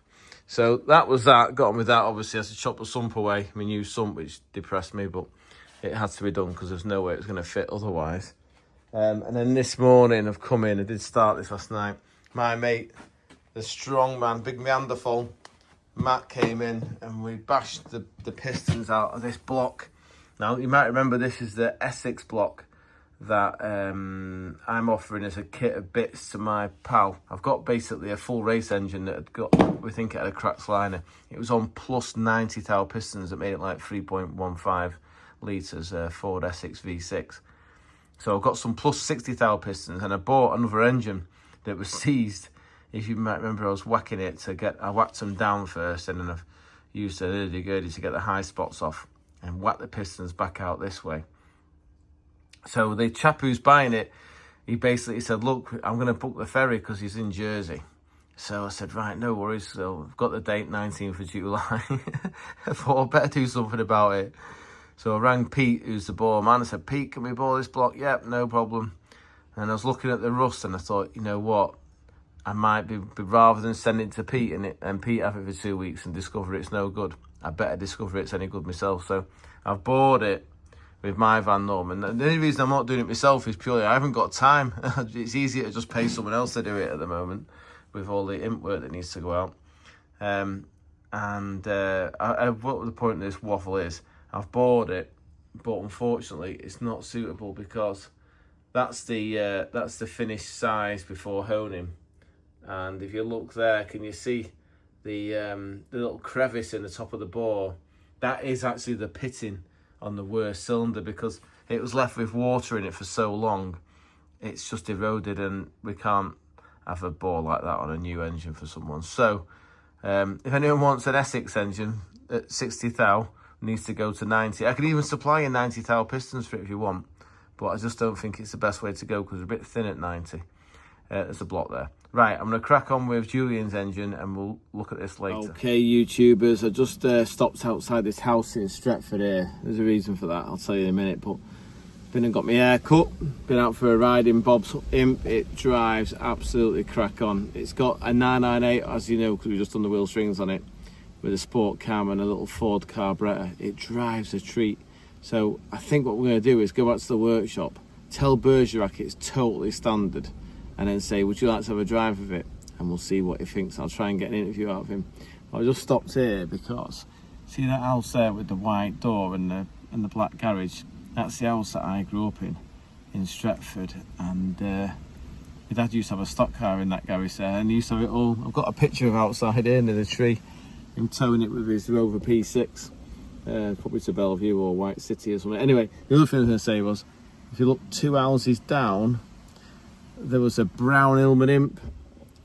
So that was that. Got on with that. Obviously, I had to chop the sump away, my new sump, which depressed me, but it had to be done because there's no way it was going to fit otherwise. And then this morning I've come in, I did start this last night. My mate, the strong man, big Neanderthal, Matt came in and we bashed the pistons out of this block. Now, you might remember this is the Essex block that I'm offering as a kit of bits to my pal. I've got basically a full race engine that had got, we think it had a cracked liner. It was on plus 90 thou pistons that made it like 3.15 litres Ford Essex V6. So I've got some plus 60 thou pistons and I bought another engine that was seized. If you might remember, I was whacking it I whacked them down first and then I've used a hurdy-gurdy to get the high spots off and whack the pistons back out this way. So the chap who's buying it, he basically said, look, I'm going to book the ferry because he's in Jersey. So I said, right, no worries. So I've got the date, 19th of July. I thought I better do something about it. So I rang Pete, who's the bore man. I said, Pete, can we bore this block? Yep, no problem. And I was looking at the rust and I thought, you know what? I might be rather than send it to Pete and Pete have it for 2 weeks and discover it's no good, I better discover it's any good myself. So I've bought it with my Van Norman. And the only reason I'm not doing it myself is purely I haven't got time. It's easier to just pay someone else to do it at the moment with all the imp work that needs to go out. What the point of this waffle is, I've bought it, but unfortunately it's not suitable because that's the finished size before honing. And if you look there, can you see the little crevice in the top of the bore? That is actually the pitting on the worst cylinder, because it was left with water in it for so long, it's just eroded, and we can't have a bore like that on a new engine for someone. So if anyone wants an Essex engine at 60 thou, needs to go to 90. I could even supply you 90 thou pistons for it if you want, but I just don't think it's the best way to go because we're a bit thin at 90. There's a block there. Right, I'm going to crack on with Julian's engine and we'll look at this later. Okay, YouTubers, I just stopped outside this house in Stretford here. There's a reason for that, I'll tell you in a minute, but been and got my hair cut, been out for a ride in Bob's Imp. It drives absolutely crack on. It's got a 998, as you know, because we've just done the wheel strings on it, with a sport cam and a little Ford carburetor. It drives a treat. So I think what we're going to do is go back to the workshop, tell Bergerac it's totally standard, and then say, would you like to have a drive of it? And we'll see what he thinks. I'll try and get an interview out of him. I just stopped here because, see that house there with the white door and the black garage? That's the house that I grew up in Stretford. And my dad used to have a stock car in that garage there, and he used to have it all. I've got a picture of outside here near the tree, him towing it with his Rover P6, probably to Bellevue or White City or something. Anyway, the other thing I was going to say was, if you look 2 houses down, there was a brown Hillman Imp,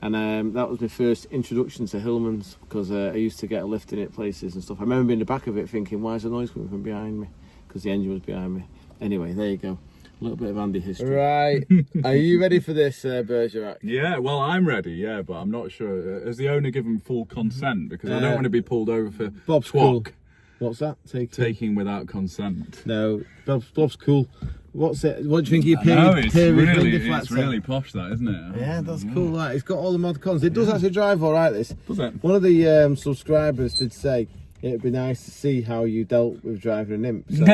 and that was my first introduction to Hillmans, because I used to get a lift in it places and stuff. I remember being in the back of it thinking, why is the noise coming from behind me? Because the engine was behind me. Anyway, there you go. A little bit of Andy history. Right. Are you ready for this, Bergerac? Yeah, well, I'm ready, yeah, but I'm not sure. Has the owner given full consent? Because I don't want to be pulled over for Bob's cool. What's that? Taking without consent. No, Bob's cool. What's it? What do you think you paid? No, it's really posh, that, isn't it? Yeah, that's cool. Like, it's got all the mod cons. It does actually drive all right. This. Does it? One of the subscribers did say it'd be nice to see how you dealt with driving an Imp. So,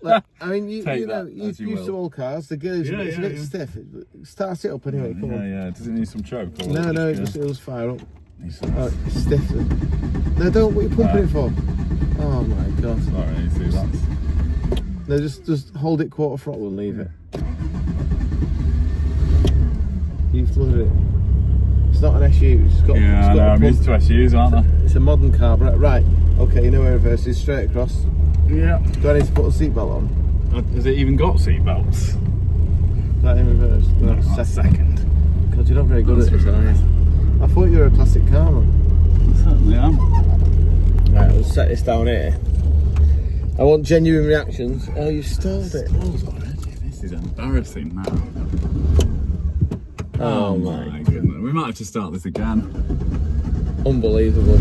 look, I mean, you know, you're used to all cars. The gear is a bit stiff. Start it up anyway. Come on. Yeah. Does it need some choke? No, it'll fire up. Oh, it's stiff. No, don't. What are you pumping it for? Oh my god. Sorry, see that's. No, just hold it quarter throttle and leave it. You've flooded it. It's not an SU. It's got. I'm used to SUs, aren't I? It's a modern carburetor, right? Okay, you know where reverse is, straight across. Yeah. Do I need to put a seatbelt on? Has it even got seatbelts? Is that in reverse? No, second. God, you're not very good at this, are you? I thought you were a classic car man. I certainly am. Right, we'll set this down here. I want genuine reactions. Oh, you stalled it. This is embarrassing now. Oh my goodness. We might have to start this again. Unbelievable.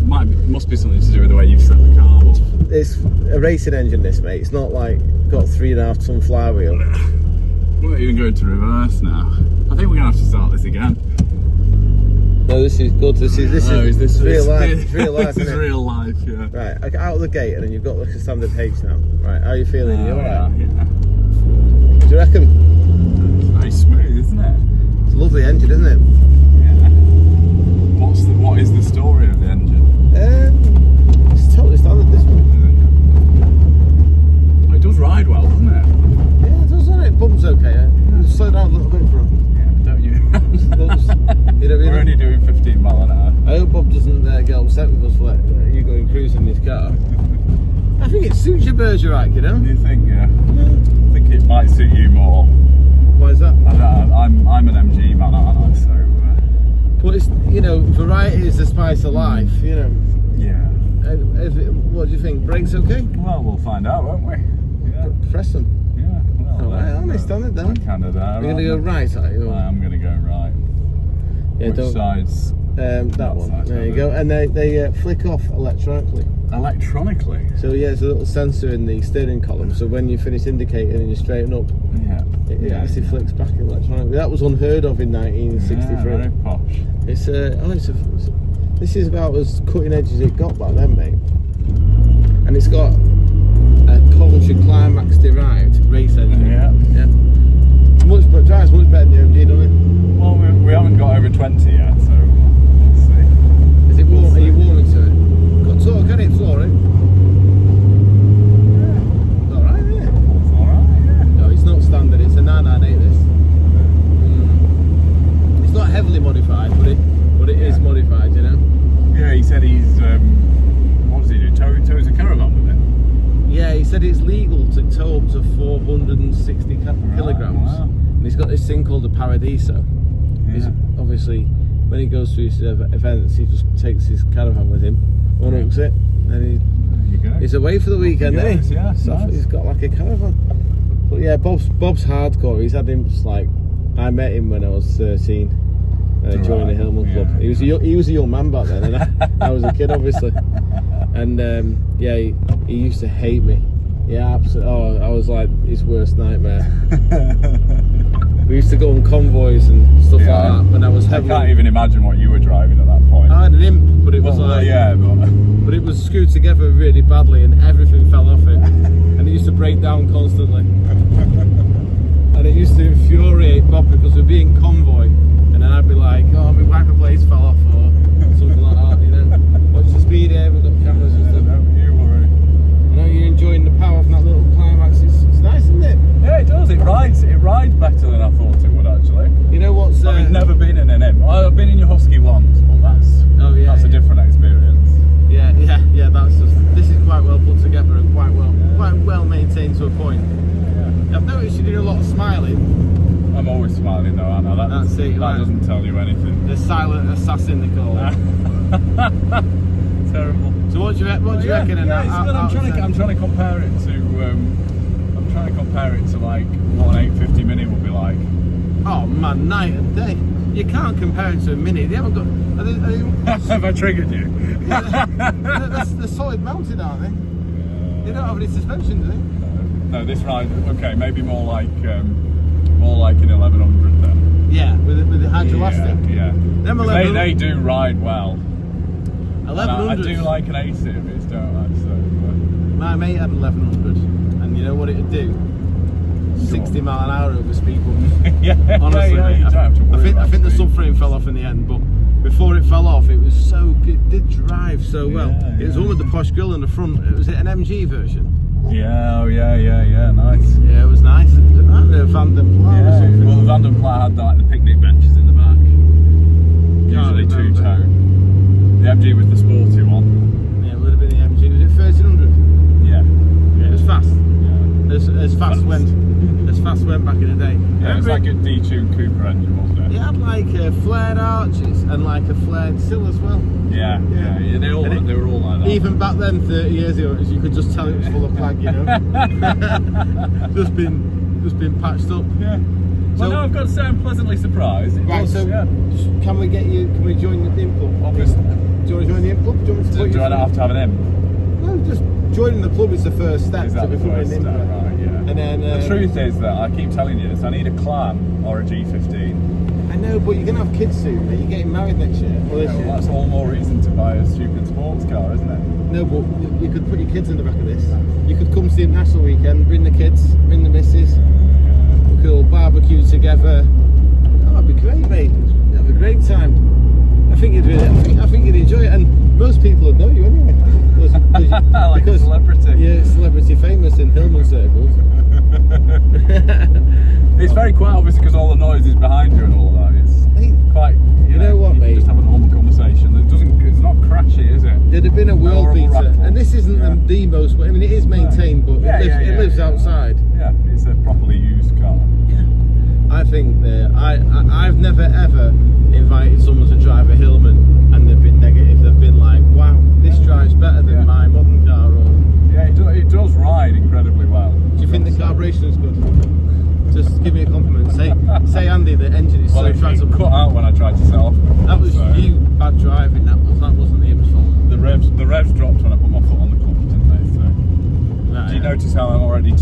Must be something to do with the way you've set the car up. It's a racing engine, this, mate. It's not like got 3.5 ton flywheel. We're not even going to reverse now. I think we're going to have to start this again. No, this is good. This is real life. It's real life, this is real life, yeah. Right, okay, out of the gate, and then you've got like a standard H now. Right, how are you feeling? You alright? Yeah. Do you reckon? It's very smooth, isn't it? It's a lovely engine, isn't it? Yeah. What is the story of the engine? It's totally standard, this one. Oh, it does ride well, doesn't it? Yeah, it does, doesn't it? Bumps okay. Just slow down a little bit for him. Yeah, don't you? We're only doing 15 mile an hour. I hope Bob doesn't get upset with us for you going cruising in his car. I think it suits your Bergerac, you know? Do you think, yeah? I think it might suit you more. Why is that? I'm an MG man, aren't I? So. But it's, you know, variety is the spice of life, you know? Yeah. What do you think? Brakes okay? Well, we'll find out, won't we? Yeah. Press them. Yeah. Well, right, honest on it then. Canada. You're going to go right, are you? I am going to go right. Yeah, Which side's? That one. There you go. And they flick off electronically. Electronically? So yeah, there's a little sensor in the steering column. So when you finish indicating and you straighten up, it actually flicks back electronically. That was unheard of in 1963. Yeah, very posh. It's This is about as cutting edge as it got back then, mate. And it's got a Coventry Climax derived race engine. Yeah. Drives much better than the MG, doesn't it? Well, we haven't got over 20 yet, so we'll see. Is it warm? Are you warming to it? Got torque, can it, flooring? Yeah. Alright, isn't it? It's alright, yeah. No, it's not standard, it's a 998 this. It's not heavily modified, but it is modified, you know? Yeah, he said he's, what does he do? Tows a caravan with it? Yeah, he said it's legal to tow up to 460 kilograms. Wow. And he's got this thing called the Paradiso. He's obviously, when he goes to his events, he just takes his caravan with him, unhooks it, and There you go. he's away for the weekend, He isn't goes, he? yeah, So nice. he's got like a caravan. But yeah, Bob's hardcore. He's had him like, I met him when I was 13. Joined the Hillman Club. Yeah, He was a young man back then, and I was a kid, obviously. And yeah, he used to hate me. Yeah, absolutely. Oh, I was like his worst nightmare. We used to go on convoys and stuff like that when I was I heavily. can't even imagine what you were driving at that point. I had an imp, but it was Well, like yeah, but it was screwed together really badly, and everything fell off it, and it used to break down constantly. And it used to infuriate Bob because we'd be in convoy, and then I'd be like, "Oh, my wiper blades fell off," or something like that. You know, watch the speed here. We've got cameras and stuff. Don't you worry. I know you're enjoying the power from that little Climax. It's nice, isn't it? Yeah, it does. It rides better than I thought it would actually. You know what's? I've never been in an M. I've been in your Husky once, but that's a different experience. Yeah. That's just. This is quite well put together and quite well maintained to a point. Yeah. I've noticed you do a lot of smiling. I'm always smiling though, Anna. That's it, That right. doesn't tell you anything. The silent assassin, they call it. Terrible. So what do you reckon? Yeah, it's good. I'm trying to compare it to like what an 850 Mini would be like. Oh man, night and day. You can't compare it to a Mini. They haven't got. Have I triggered you? They're solid mounted, aren't they? They don't have any suspension, do they? No, this ride. Okay, maybe more like an 1100 then. Yeah, with the hydroelastic. Yeah. Them 'Cause they do ride well. 1100. I do like an A series, don't I? So. My mate had 1100, and you know what it'd do? 60 mile an hour over speed bumps. Yeah. Honestly, yeah, mate, you don't have to worry I think the about subframe fell off in the end, but before it fell off, it was so good. It did drive so well. Yeah, It was one with the posh grill in the front. Was it an MG version? Yeah, nice. Yeah, it was nice. The Van den Pla or Yeah, something. well, the Van den Pla had like the picnic benches in the back. Usually remember. two-tone. The MG was the sporty one. Yeah, it would have been the MG. Was it 1300? Yeah. It was fast. Yeah. As fast went back in the day. Yeah, it's Remember like a detuned Cooper engine, wasn't it? it had like flared arches and like a flared sill as well. Yeah. They were all like that. Even back then, 30 years ago, you could just tell it was full of plag, you know. just been patched up. Yeah. So- Well, no, I've got to say I'm pleasantly surprised. It Right, was, so yeah. can we join the IMP club? Obviously. Do you want to join the IMP club? Do you want me to put Do you I not have to have an M? No, just joining the club is the first step Is to that the becoming first an step? IMP. Right, yeah. And then The truth is that I keep telling you this, I need a Clam or a G15. I know, but you're gonna have kids soon. Mate. You're getting married next year. Well, this Yeah, year. well, that's all more reason to buy a stupid sports car, isn't it? No, but you could put your kids in the back of this. You could come see the national weekend, bring the kids, bring the missus. We could all barbecue together. Oh, that'd be great, mate. Have a great time. I think you'd enjoy it, and most people would know you anyway. Like a celebrity. Yeah, celebrity famous in Hillman circles. It's very quiet, obviously, because all the noise is behind you and all that. It's Hey, quite. you know what, you mate? Just have a normal conversation. It's not crashy, is it? There'd have been a world horrible beater, rattle. and this isn't the most. I mean, it is maintained, but it lives outside. Yeah, it's a properly used car. I think I've never ever invited someone to drive a Hillman and they've been negative. They've been like, "Wow, this drives better than my modern car." Or Yeah, it does ride incredibly well. do you think the carburation is good? Just give me a compliment. Say Andy, the engine is Well, so it tractable. cut out when I tried to set off. That was you bad driving. That wasn't the IM's fault. The revs dropped when I put my foot on the clutch, didn't they? So. Right, Do you notice how I'm already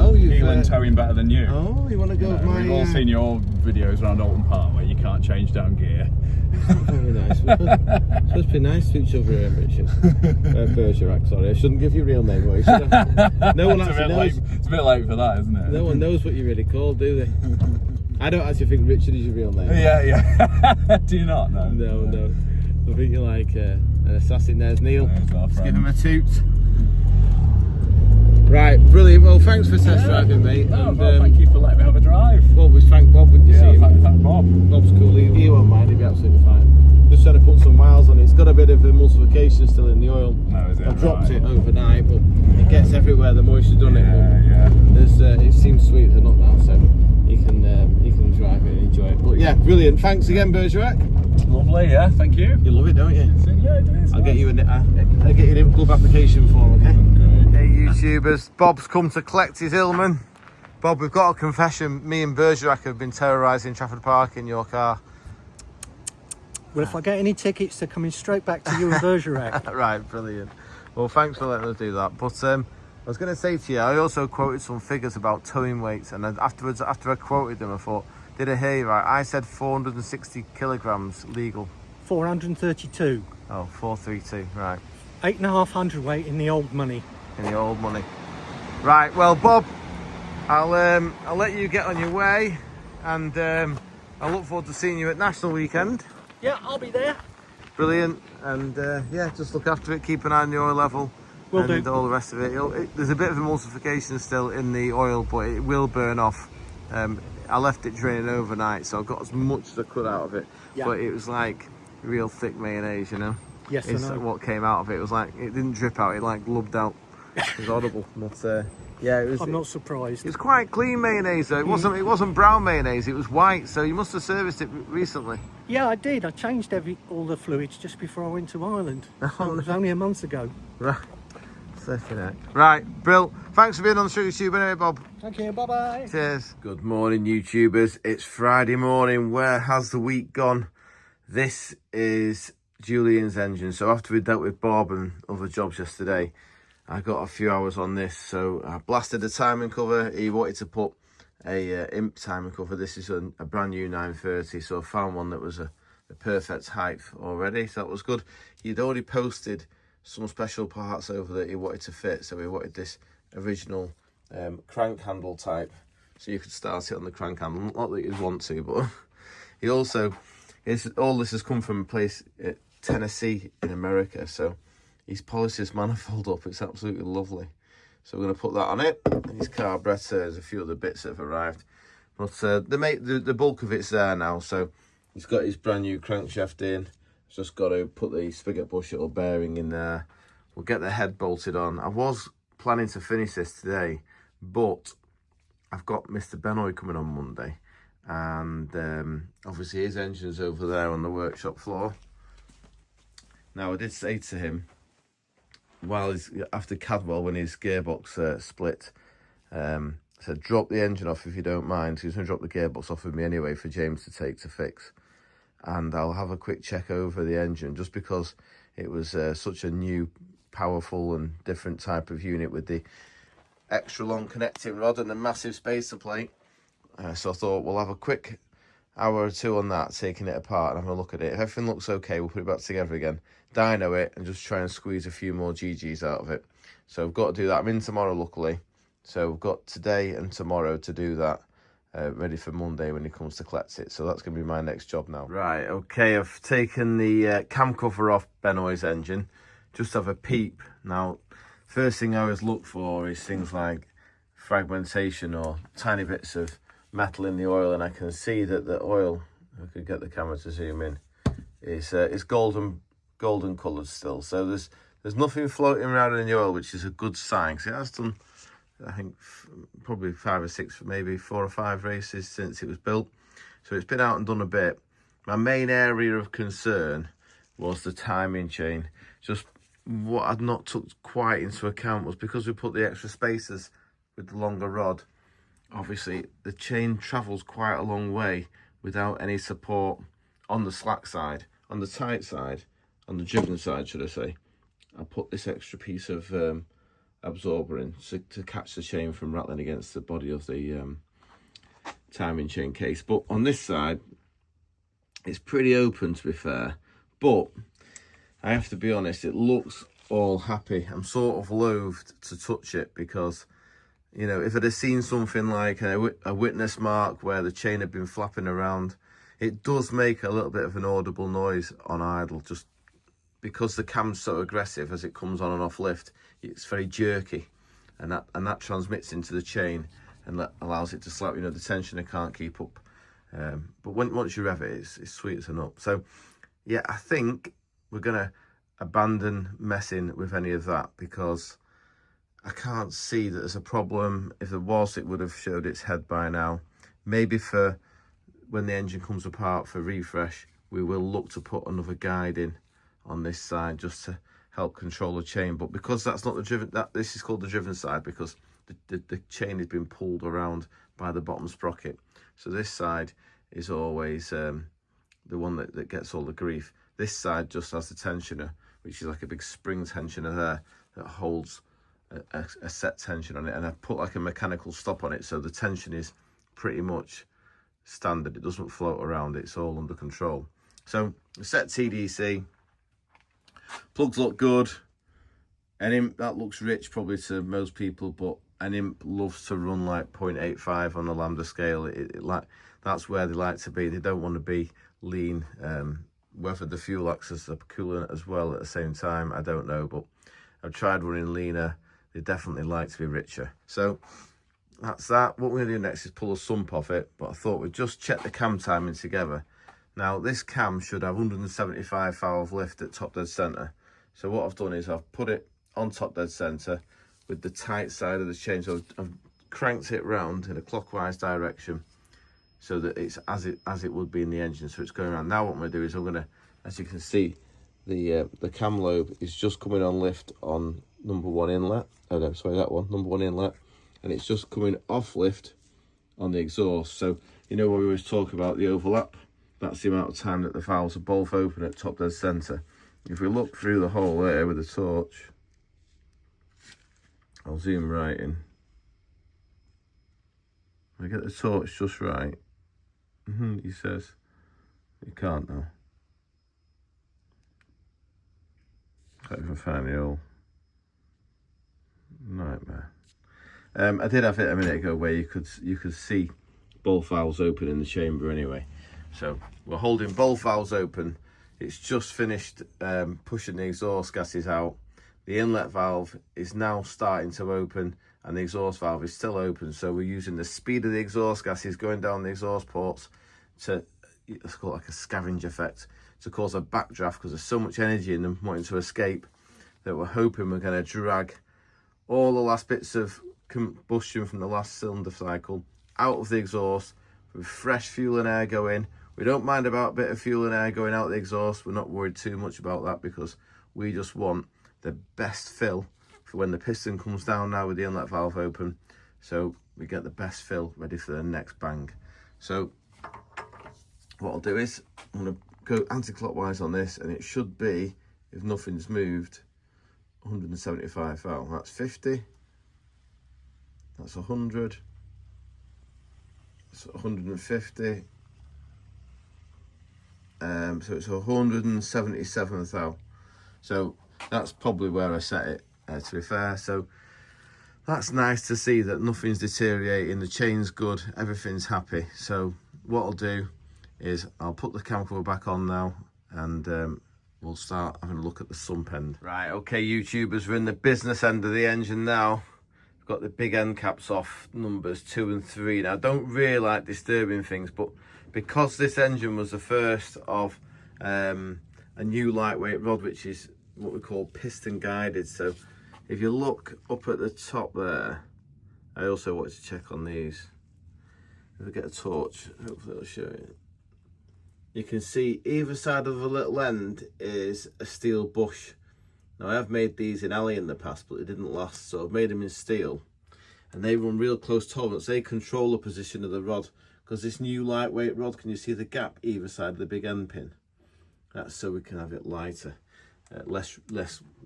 Oh, you feeling towing better than you? Oh, you want to go with my? We've all seen your videos around Alton Park where you can't change down gear. Very nice. We're supposed to be nice to each other here, Richard. Bergerac, sorry. I shouldn't give your real name away, should I? No one actually knows. It's a bit late for that, isn't it? No one knows what you're really called, do they? I don't actually think Richard is your real name. Yeah. Do you not? No. No. I think you're like an assassin. There's Neil. Let's give him a toot. Right, brilliant. Well, thanks for test driving, mate. No, and, well, thank you for letting me have a drive. Well, we thank Bob, wouldn't you see him? Thank Bob. Bob's cool. He won't mind. He'll be absolutely fine. Just trying to put some miles on it. It's got a bit of emulsification still in the oil. No, is it? I've dropped it overnight, but it gets everywhere the moisture done it. Yeah. There's, it seems sweet to not now, so you can drive it and enjoy it. But yeah, brilliant. Thanks again, Bergerac. Lovely, yeah, thank you. You love it, don't you? Yeah, it is. I'll get you an glove application form, okay? Hey YouTubers, Bob's come to collect his Hillman. Bob, we've got a confession. Me and Bergerac have been terrorising Trafford Park in your car. Well, if I get any tickets, they're coming straight back to you and Bergerac. Right, brilliant. Well, thanks for letting us do that. But I was going to say to you, I also quoted some figures about towing weights, and then afterwards, after I quoted them, I thought, did I hear you right? I said 460 kilograms legal. 432. Oh, 432, right. 8.5 hundredweight in the old money. In the old money. Right, well, Bob, I'll let you get on your way, and I look forward to seeing you at National Weekend. Yeah, I'll be there. Brilliant, and yeah, just look after it, keep an eye on the oil level. Will and do. all the rest of it. There's a bit of emulsification still in the oil, but it will burn off. I left it draining overnight, so I got as much as I could out of it. Yeah. But it was like real thick mayonnaise, you know. Yes, it's I know. What came out of it. It was like, it didn't drip out, it like glubbed out. It was audible. But yeah, it was. I'm not surprised. It was quite clean mayonnaise though. It wasn't brown mayonnaise, it was white, so you must have serviced it recently. Yeah, I did. I changed all the fluids just before I went to Ireland. Oh, it was only a month ago. Right. Right, Brill. Thanks for being on the Shrigleytube anyway, Bob. Thank you, bye-bye. Cheers. Good morning, YouTubers. It's Friday morning. Where has the week gone? This is Julian's engine. So after we dealt with Bob and other jobs yesterday, I got a few hours on this. So I blasted the timing cover. He wanted to put a imp timing cover. This is a brand new 930. So I found one that was a perfect height already. So that was good. He'd already posted some special parts over that he wanted to fit, so he wanted this original crank handle type, so you could start it on the crank handle. Not that you'd want to, but he also, all this has come from a place at Tennessee in America, so he's polished his manifold up. It's absolutely lovely. So we're going to put that on it, and his carburetor, there's a few other bits that have arrived, but the bulk of it's there now. So he's got his brand new crankshaft in. Just got to put the spigot bushel bearing in there. We'll get the head bolted on. I was planning to finish this today, but I've got Mr. Benoy coming on Monday, and obviously his engine's over there on the workshop floor. Now I did say to him, after Cadwell, when his gearbox split, I said, drop the engine off if you don't mind. He's going to drop the gearbox off with me anyway for James to take to fix. And I'll have a quick check over the engine, just because it was such a new, powerful and different type of unit with the extra long connecting rod and the massive spacer plate. So I thought we'll have a quick hour or two on that, taking it apart and having a look at it. If everything looks okay, we'll put it back together again, dyno it, and just try and squeeze a few more GGs out of it. So I've got to do that. I'm in tomorrow, luckily. So we've got today and tomorrow to do that. Ready for Monday when he comes to collect it. So that's going to be my next job now. Right, okay, I've taken the cam cover off Benoy's engine. Just have a peep. Now, first thing I always look for is things like fragmentation or tiny bits of metal in the oil, and I can see that the oil, if I could get the camera to zoom in, is golden coloured still. So there's nothing floating around in the oil, which is a good sign, because it has done, I think, probably 5 or 6, maybe 4 or 5 races since it was built. So it's been out and done a bit. My main area of concern was the timing chain. Just what I'd not took quite into account was, because we put the extra spacers with the longer rod, obviously the chain travels quite a long way without any support on the slack side. On the tight side, on the driven side should I say, I put this extra piece of absorber in to catch the chain from rattling against the body of the timing chain case. But on this side, It's pretty open, to be fair, but I have to be honest, it looks all happy. I'm sort of loath to touch it because, you know, if I'd have seen something like a witness mark where the chain had been flapping around, it does make a little bit of an audible noise on idle, just because the cam's so aggressive as it comes on and off lift. It's very jerky, and that transmits into the chain and allows it to slap. You know, the tensioner can't keep up. But once you rev it, it's sweet as a nut. So yeah, I think we're gonna abandon messing with any of that because I can't see that there's a problem. If there was, it would have showed its head by now. Maybe for when the engine comes apart for refresh, we will look to put another guide in on this side just to help control the chain. But because that's not the driven, this is called the driven side because the chain has been pulled around by the bottom sprocket. So this side is always the one that gets all the grief. This side just has the tensioner, which is like a big spring tensioner there that holds a set tension on it, and I've put like a mechanical stop on it, so the tension is pretty much standard. It doesn't float around, it's all under control. So set TDC, plugs look good. An imp that looks rich probably to most people, but an imp loves to run like 0.85 on the lambda scale. That's where they like to be. They don't want to be lean. Whether the fuel acts as a coolant as well at the same time, I don't know, but I've tried running leaner. They definitely like to be richer. So that's that. What we're going to do next is pull a sump off it, but I thought we'd just check the cam timing together. Now, this cam should have 175 valve lift at top dead centre. So what I've done is I've put it on top dead centre with the tight side of the chain. So I've cranked it round in a clockwise direction so that it's as it would be in the engine. So it's going around. Now what I'm going to do is I'm going to, as you can see, the cam lobe is just coming on lift on number 1 inlet. Oh no, sorry, that one, number 1 inlet. And it's just coming off lift on the exhaust. So, you know when we always talk about the overlap? That's the amount of time that the valves are both open at top dead centre. If we look through the hole there with the torch, I'll zoom right in. I get the torch just right. He says, you can't now. Can't even find the hole. Nightmare. I did have it a minute ago where you could see both valves open in the chamber anyway. So we're holding both valves open. It's just finished pushing the exhaust gases out. The inlet valve is now starting to open and the exhaust valve is still open. So we're using the speed of the exhaust gases going down the exhaust ports to, let's call it like a scavenge effect, to cause a backdraft because there's so much energy in them wanting to escape that we're hoping we're going to drag all the last bits of combustion from the last cylinder cycle out of the exhaust with fresh fuel and air going. We don't mind about a bit of fuel and air going out the exhaust. We're not worried too much about that because we just want the best fill for when the piston comes down now with the inlet valve open. So we get the best fill ready for the next bang. So what I'll do is I'm going to go anti-clockwise on this, and it should be, if nothing's moved, 175 valve. That's 50. That's 100. That's 150. So it's 177 thou. So that's probably where I set it, to be fair. So that's nice to see that nothing's deteriorating, the chain's good, everything's happy. So what I'll do is I'll put the cam cover back on now, and we'll start having a look at the sump end. Right, okay, YouTubers, we're in the business end of the engine now. We've got the big end caps off, numbers 2 and 3. Now, I don't really like disturbing things, but because this engine was the first of a new lightweight rod, which is what we call piston guided. So if you look up at the top there, I also wanted to check on these. If I get a torch, hopefully it'll show you. You can see either side of the little end is a steel bush. Now I have made these in alley in the past, but they didn't last, so I've made them in steel. And they run real close tolerance. They control the position of the rod, because this new lightweight rod, can you see the gap either side of the big end pin? That's so we can have it lighter, less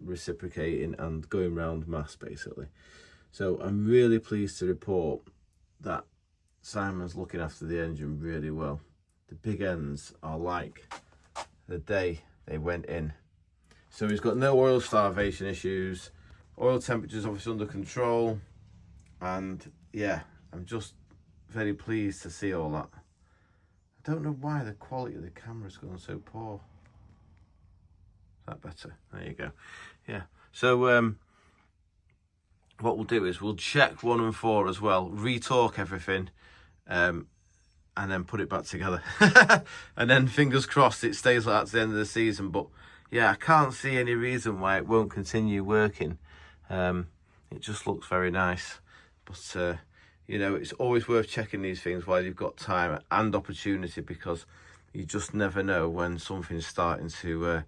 reciprocating and going round mass basically. So I'm really pleased to report that Simon's looking after the engine really well. the big ends are like the day they went in. So he's got no oil starvation issues, oil temperature's obviously under control, and yeah, I'm just very pleased to see all that. I don't know why the quality of the camera's gone so poor. Is that better? There you go. Yeah, so what we'll do is we'll check 1 and 4 as well, retorque everything, and then put it back together. And then fingers crossed it stays like that to the end of the season. But yeah, I can't see any reason why it won't continue working. It just looks very nice. But you know, it's always worth checking these things while you've got time and opportunity, because you just never know when something's starting to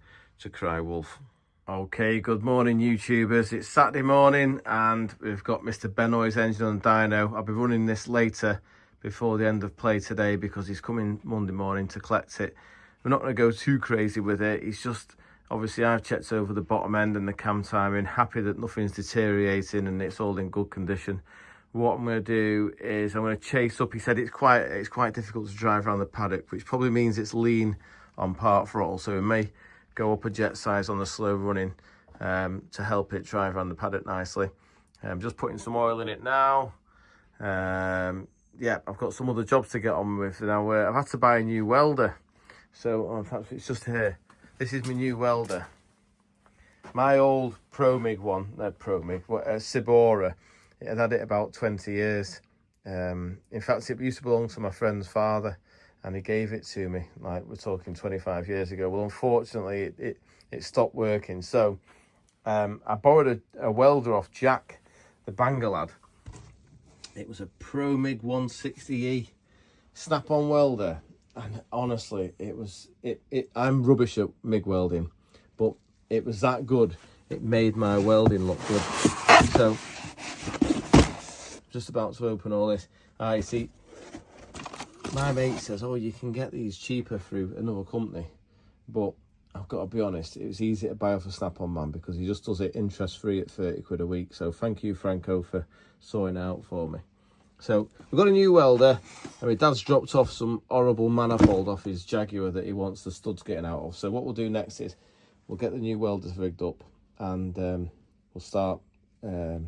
cry wolf. Okay, good morning YouTubers. It's Saturday morning and we've got Mr. Benoit's engine on dyno. I'll be running this later before the end of play today because he's coming Monday morning to collect it. We're not going to go too crazy with it. It's just, obviously I've checked over the bottom end and the cam timing, happy that nothing's deteriorating and it's all in good condition. What I'm going to do is I'm going to chase up. He said it's quite difficult to drive around the paddock, which probably means it's lean on part throttle, so we may go up a jet size on the slow running to help it drive around the paddock nicely. I'm just putting some oil in it now. Yeah, I've got some other jobs to get on with now. I've had to buy a new welder, so in fact it's just here. This is my new welder. My old Pro MIG one, Sibora, it had it about 20 years. In fact, it used to belong to my friend's father, and he gave it to me, like we're talking 25 years ago. Well, unfortunately, it stopped working. So I borrowed a welder off Jack, the Bangor lad. It was a Pro MIG 160E snap-on welder. And honestly, I'm rubbish at MIG welding, but it was that good. It made my welding look good. So, just about to open all this. You see, my mate says, oh, you can get these cheaper through another company. But I've got to be honest, it was easy to buy off a snap-on man because he just does it interest-free at 30 quid a week. So thank you, Franco, for sorting out for me. So we've got a new welder, and my dad's dropped off some horrible manifold off his Jaguar that he wants the studs getting out of. So what we'll do next is we'll get the new welders rigged up, and we'll start trying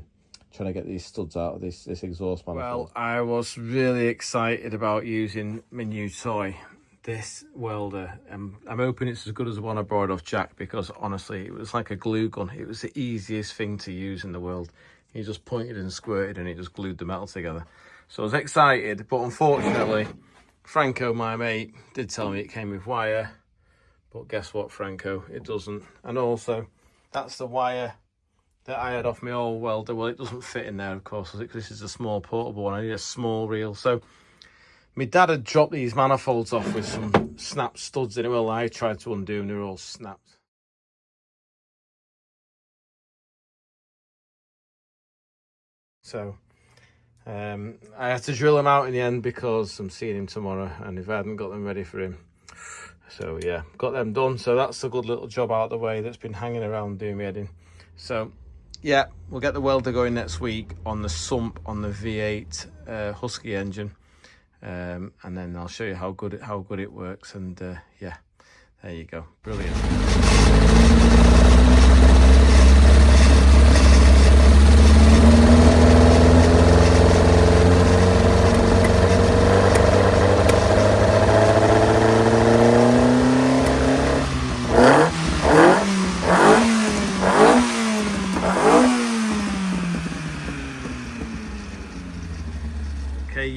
to get these studs out of this exhaust manifold. Well, I was really excited about using my new toy, this welder. I'm hoping it's as good as the one I borrowed off Jack, because honestly, it was like a glue gun. It was the easiest thing to use in the world. He just pointed and squirted and it just glued the metal together. So I was excited, but unfortunately, Franco, my mate, did tell me it came with wire. But guess what, Franco? It doesn't. And also, that's the wire that I had off my old welder. Well, it doesn't fit in there, of course, because this is a small portable one. I need a small reel. So my dad had dropped these manifolds off with some snapped studs in it. Well, I tried to undo them, they were all snapped. So I had to drill them out in the end because I'm seeing him tomorrow, and if I hadn't got them ready for him. So yeah, got them done. So that's a good little job out of the way that's been hanging around doing me heading. So yeah, we'll get the welder going next week on the sump on the V8 Husky engine, and then I'll show you how good it works. And yeah, there you go, brilliant.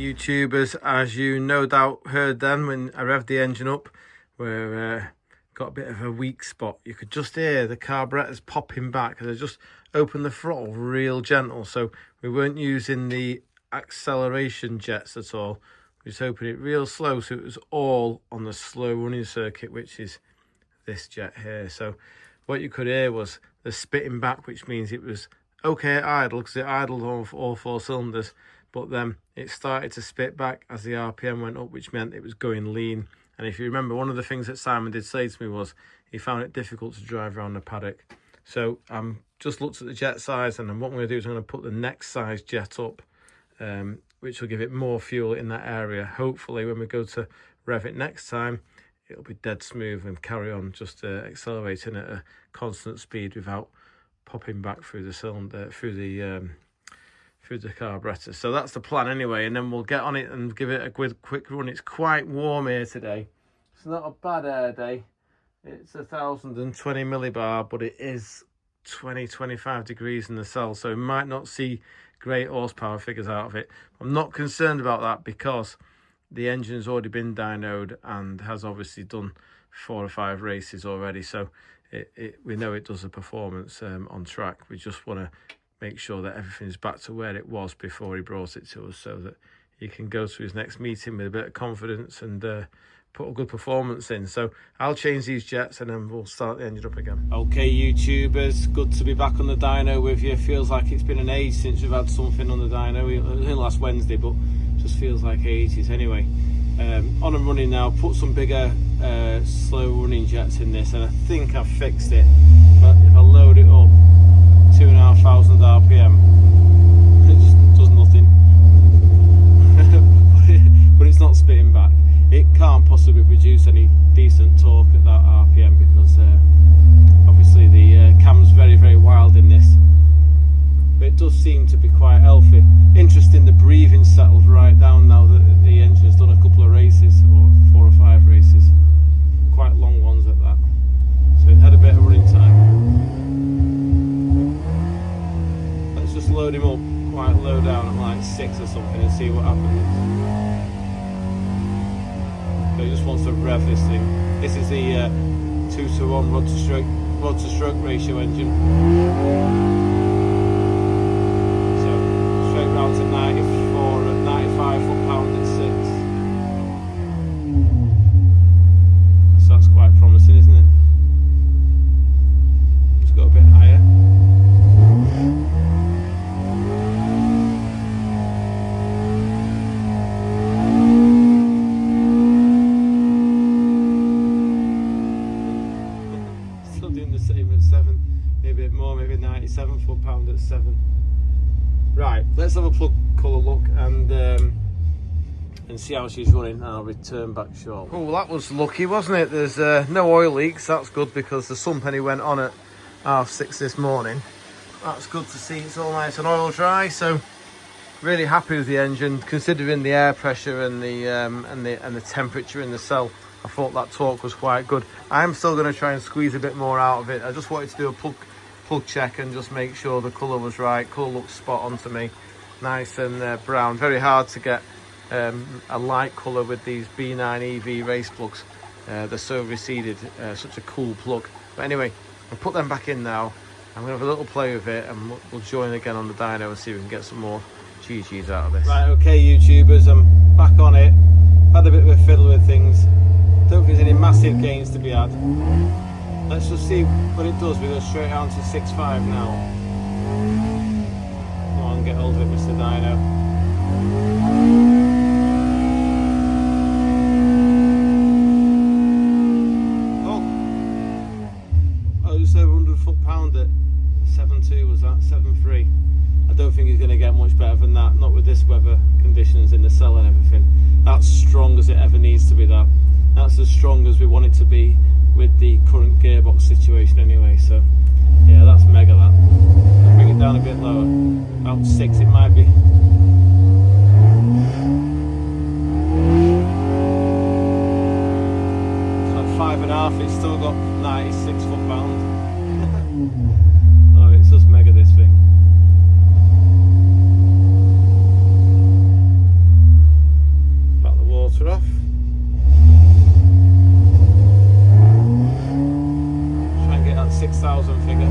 YouTubers, as you no doubt heard then when I revved the engine up, where got a bit of a weak spot. You could just hear the carburetors popping back as I just opened the throttle real gentle. So we weren't using the acceleration jets at all. We just opened it real slow, so it was all on the slow running circuit, which is this jet here. So what you could hear was the spitting back, which means it was okay at idle because it idled on all 4 cylinders. But then it started to spit back as the RPM went up, which meant it was going lean. And if you remember, one of the things that Simon did say to me was he found it difficult to drive around the paddock. So I'm just looked at the jet size, and what I'm going to do is I'm going to put the next size jet up which will give it more fuel in that area. Hopefully when we go to rev it next time, it'll be dead smooth and carry on just accelerating at a constant speed without popping back through the cylinder, through the carburetor. So that's the plan anyway, and then we'll get on it and give it a quick run. It's quite warm here today. It's not a bad air day. It's 1020 millibar, but it is 20-25 degrees in the cell, so we might not see great horsepower figures out of it. I'm not concerned about that because the engine's already been dynoed and has obviously done 4 or 5 races already, so we know it does the performance on track. We just want to make sure that everything's back to where it was before he brought it to us, so that he can go to his next meeting with a bit of confidence and put a good performance in. So I'll change these jets and then we'll start the engine up again. Okay, YouTubers, good to be back on the dyno with you. Feels like it's been an age since we've had something on the dyno. It was last Wednesday, but just feels like ages anyway. On and running now. Put some bigger slow running jets in this, and I think I've fixed it. But if I load it up 2,500 RPM, it just does nothing. But it's not spitting back. It can't possibly produce any decent torque at that RPM because obviously the cam's very, very wild in this. But it does seem to be quite healthy. Interesting, the breathing settled right down now that the engine's done a couple of races, or 4 or 5 races. Quite long ones at that. So it had a bit of running time. Let's just load him up quite low down at like 6 or something and see what happens. So he just wants to rev this thing. This is the 2-to-1 rod to stroke ratio engine. So straight round to 94 at 95 foot-pound at 6. So that's quite promising, isn't it? Let's go a bit higher. Maybe a bit more, maybe 97 foot-pound at 7. Right, let's have a plug colour look and see how she's running, and I'll return back shortly. Oh, well, that was lucky, wasn't it? There's no oil leaks. That's good because the sump penny went on at 6:30 this morning. That's good to see. It's all nice and oil dry, so really happy with the engine considering the air pressure and the temperature in the cell. I thought that torque was quite good. I'm still going to try and squeeze a bit more out of it. I just wanted to do a plug check and just make sure the colour was right. Colour looks spot on to me. Nice and brown. Very hard to get a light colour with these B9 EV race plugs. They're so receded. Such a cool plug. But anyway, I'll put them back in now. I'm going to have a little play with it and we'll join again on the dyno and see if we can get some more GGs out of this. Right, okay, YouTubers, I'm back on it. Had a bit of a fiddle with things. Don't think there's any massive gains to be had. Let's just see what it does. We go straight on to 6.5 now. Come on, get hold of it, Mr. Dyno. Oh, just over 100 foot-pound at 7.2 was that, 7.3. I don't think he's going to get much better than that, not with this weather conditions in the cell and everything. That's strong as it ever needs to be, that. That's as strong as we want it to be with the current gearbox situation anyway, so yeah, that's mega, that. I'll bring it down a bit lower, about 6 it might be. It's like 5.5, it's still got 96 foot-pound. Oh, it's just mega, this thing. Back the water off. Try and get that 6,000 figure. It's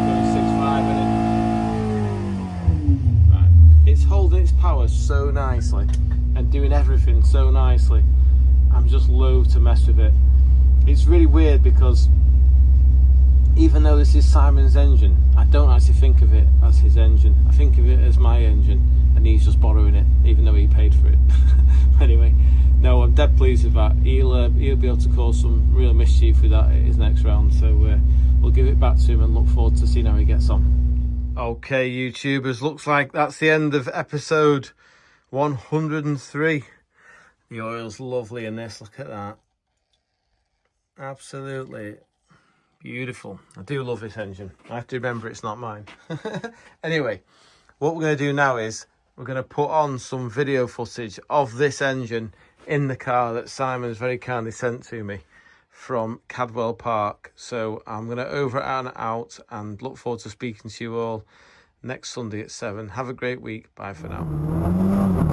going 6.5 in it. Right. It's holding its power so nicely and doing everything so nicely. I'm just loath to mess with it. It's really weird because even though this is Simon's engine, I don't actually think of it as his engine. I think of it as my engine, and he's just borrowing it, even though he paid for it. Anyway, no, I'm dead pleased with that. He'll be able to cause some real mischief with that at his next round, so we'll give it back to him and look forward to seeing how he gets on. Okay, YouTubers, looks like that's the end of episode 103. The oil's lovely in this, look at that. Absolutely beautiful. I do love this engine. I have to remember it's not mine. Anyway, what we're going to do now is we're going to put on some video footage of this engine in the car that Simon's very kindly sent to me from Cadwell Park. So I'm going to over and out and look forward to speaking to you all next Sunday at 7. Have a great week. Bye for now.